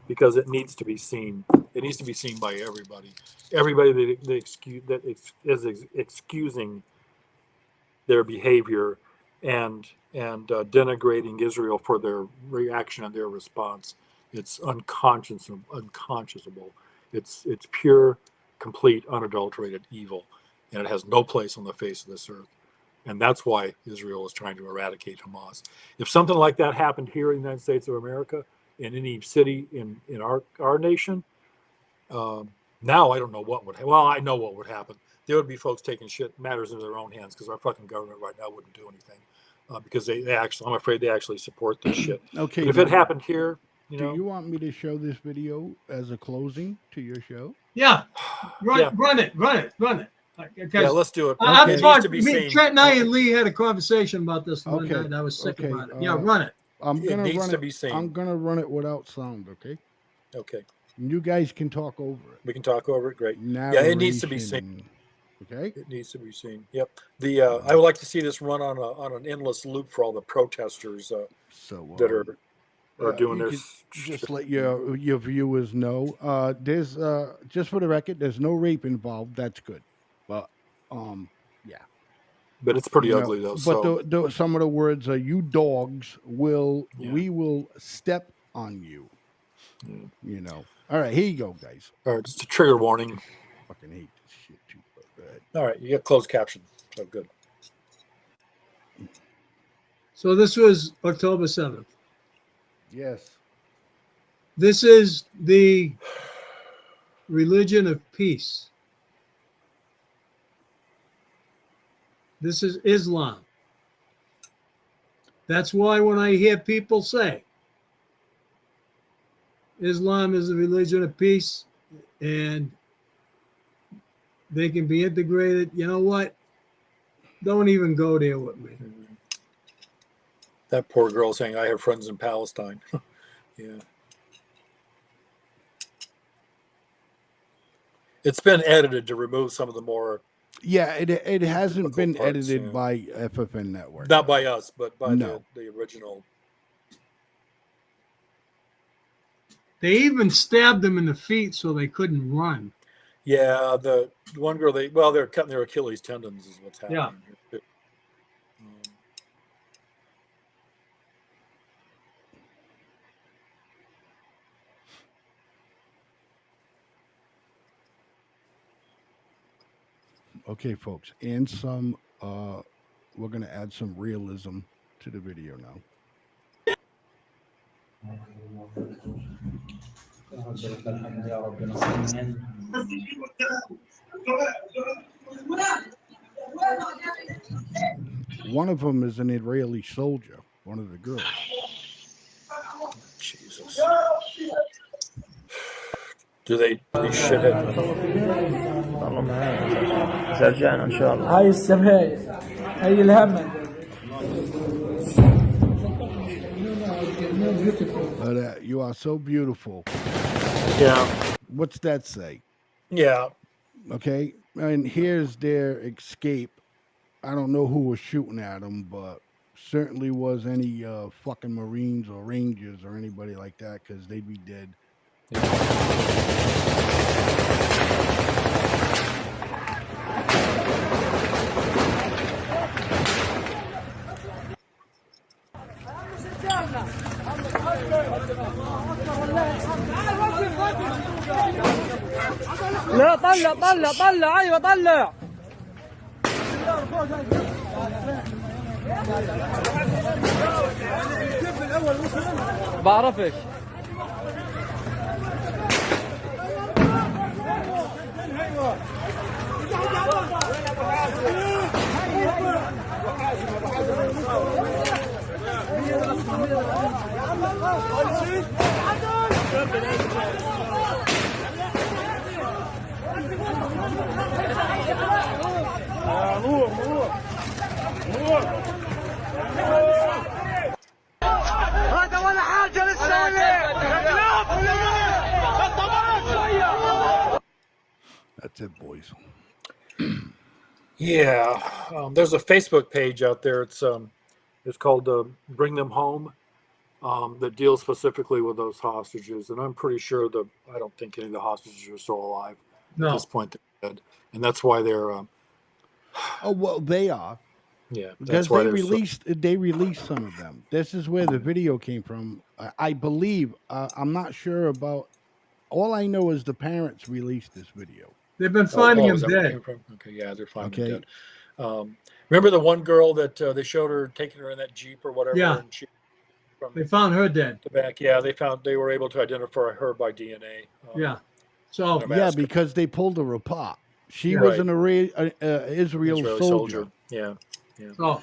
because it needs to be seen. It needs to be seen by everybody. Everybody that is excusing their behavior and denigrating Israel for their reaction and their response. It's unconscionable. It's pure, complete, unadulterated evil, and it has no place on the face of this earth. And that's why Israel is trying to eradicate Hamas. If something like that happened here in the United States of America, in any city in our nation, now I don't know what would happen. Well, I know what would happen. There would be folks taking matters into their own hands, because our fucking government right now wouldn't do anything, because I'm afraid they actually support this shit. Okay. But if it happened here, do you want me to show this video as a closing to your show? Yeah. Run it. Yeah, let's do it. I've talked. Trent and I and Lee had a conversation about this one night, and I was sick about it. Yeah, run it. It needs to be seen. I'm gonna run it without sound. Okay. Okay. You guys can talk over it. We can talk over it. Great. Narration. Yeah, it needs to be seen. Okay. It needs to be seen. Yep. I would like to see this run on an endless loop for all the protesters that are are doing you their. could just let your viewers know. There's just for the record, there's no rape involved. That's good, but yeah. But it's pretty You know, ugly though. but So some of the words are "you dogs will Yeah. we will step on you." Yeah. You know. All right, here you go, guys. All right, just a trigger warning. Fucking hate this shit too. But go ahead. All right, you get closed caption. So good. So this was October 7th. Yes. This is the religion of peace. This is Islam. That's why when I hear people say Islam is a religion of peace and they can be integrated, you know what? Don't even go there with me. That poor girl saying, "I have friends in Palestine." Yeah. It's been edited to remove some of the more. Yeah, it hasn't been parts, edited yeah. by FFN Network. Not by us, but by No. the original. They even stabbed them in the feet so they couldn't run. Yeah, the one girl they're cutting their Achilles tendons is what's happening. Yeah. Here. Okay, folks, and some we're gonna add some realism to the video now. One of them is an Israeli soldier, one of the girls. Jesus. Do they shithead? والله معايا إذا رجعنا إن شاء الله. هاي السبهاي هاي الهم. You are so beautiful. Yeah. What's that say? Yeah. Okay, and here's their escape. I don't know who was shooting at them, but certainly was any fucking Marines or Rangers or anybody like that, because they'd be dead. لا طلع طلع طلع ايوه طلع. بعرفش. هذا ولا حاجة That's it, boys. Yeah, there's a Facebook page out there. It's called "Bring Them Home," that deals specifically with those hostages. And I'm pretty sure I don't think any of the hostages are still alive at this point. They're dead, and that's why they're. Oh well, they are. Yeah, because that's why they released some of them. This is where the video came from. I believe. I'm not sure about. All I know is the parents released this video. They've been finding him is that where it dead. came from? Okay, yeah, they're finding him dead. Remember the one girl that they showed her taking her in that Jeep or whatever? Yeah. And They found her dead. the back. Yeah, they were able to identify her by DNA. Yeah. So Yeah, because they pulled her apart. She Yeah. was Right. an Israel soldier. Yeah. Yeah.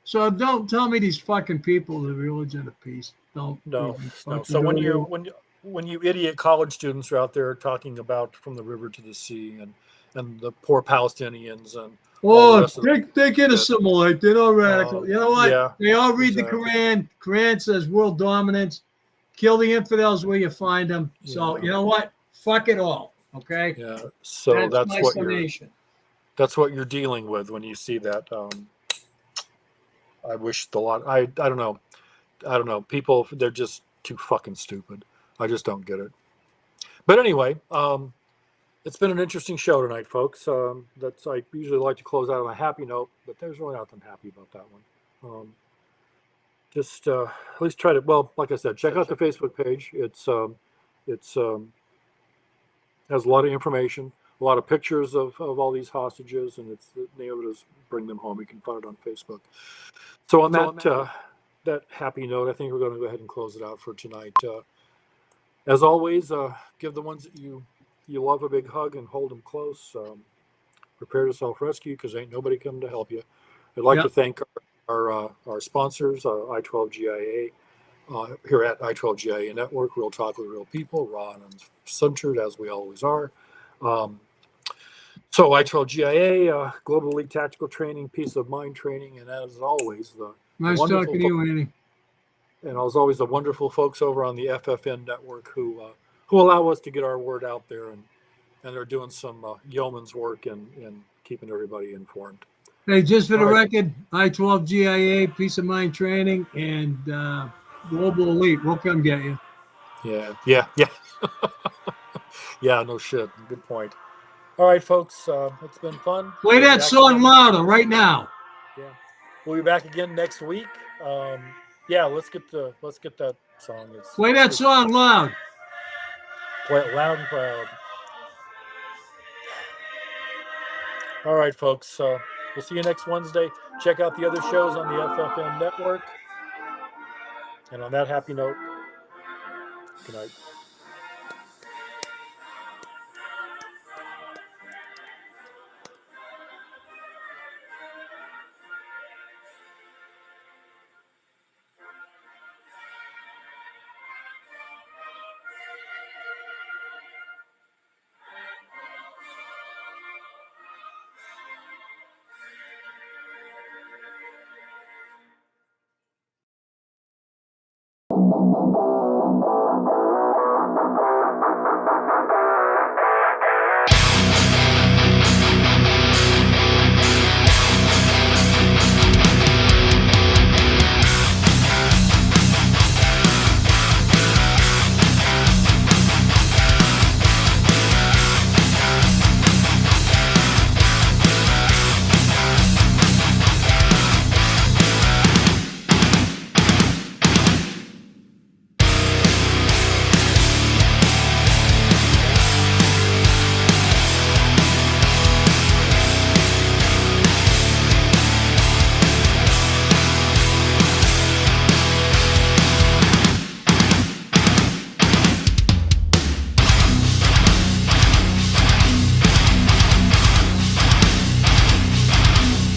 So don't tell me these fucking people the religion of peace. Don't. No. fucking So do it. when you idiot college students are out there talking about from the river to the sea and the poor Palestinians and all the Oh, rest of the, they can assimilate. They're not radical. You know what? yeah, They all read exactly. the Quran. Quran says world dominance. Kill the infidels where you find them. So you know what? Fuck it all. Okay. Yeah. So that's my what summation. that's what you're dealing with when you see that. I wish I don't know. I don't know. People, they're just too fucking stupid. I just don't get it. But anyway, it's been an interesting show tonight, folks. That's I usually like to close out on a happy note, but there's really nothing happy about that one. Just at least try to. Well, like I said, check out the Facebook page. It's has a lot of information, a lot of pictures of all these hostages, and it's the name of it is Bring Them Home. You can find it on Facebook. So on that happy note, I think we're going to go ahead and close it out for tonight. As always, give the ones that you love a big hug and hold them close. Prepare to self-rescue because ain't nobody coming to help you. I'd like to thank our sponsors, i12 GIA, here at i12 GIA Network, Real Talk with Real People, raw and uncensored as we always are. So i12 GIA, Global Elite Tactical Training, Peace of Mind Training, and as always, nice talking to you, Andy. And as always, the wonderful folks over on the FFN network who allow us to get our word out there, and they're doing some yeoman's work in keeping everybody informed. Hey, just for the record, i12 GIA, Peace of Mind Training, and Global Elite. We'll come get you. Yeah. Yeah, no shit. Good point. All right, folks, it's been fun. Play that song louder right now. Yeah, we'll be back again next week. Yeah, let's get that song. Play that song loud. Play it loud and proud. All right, folks. We'll see you next Wednesday. Check out the other shows on the FFN network. And on that happy note, good night.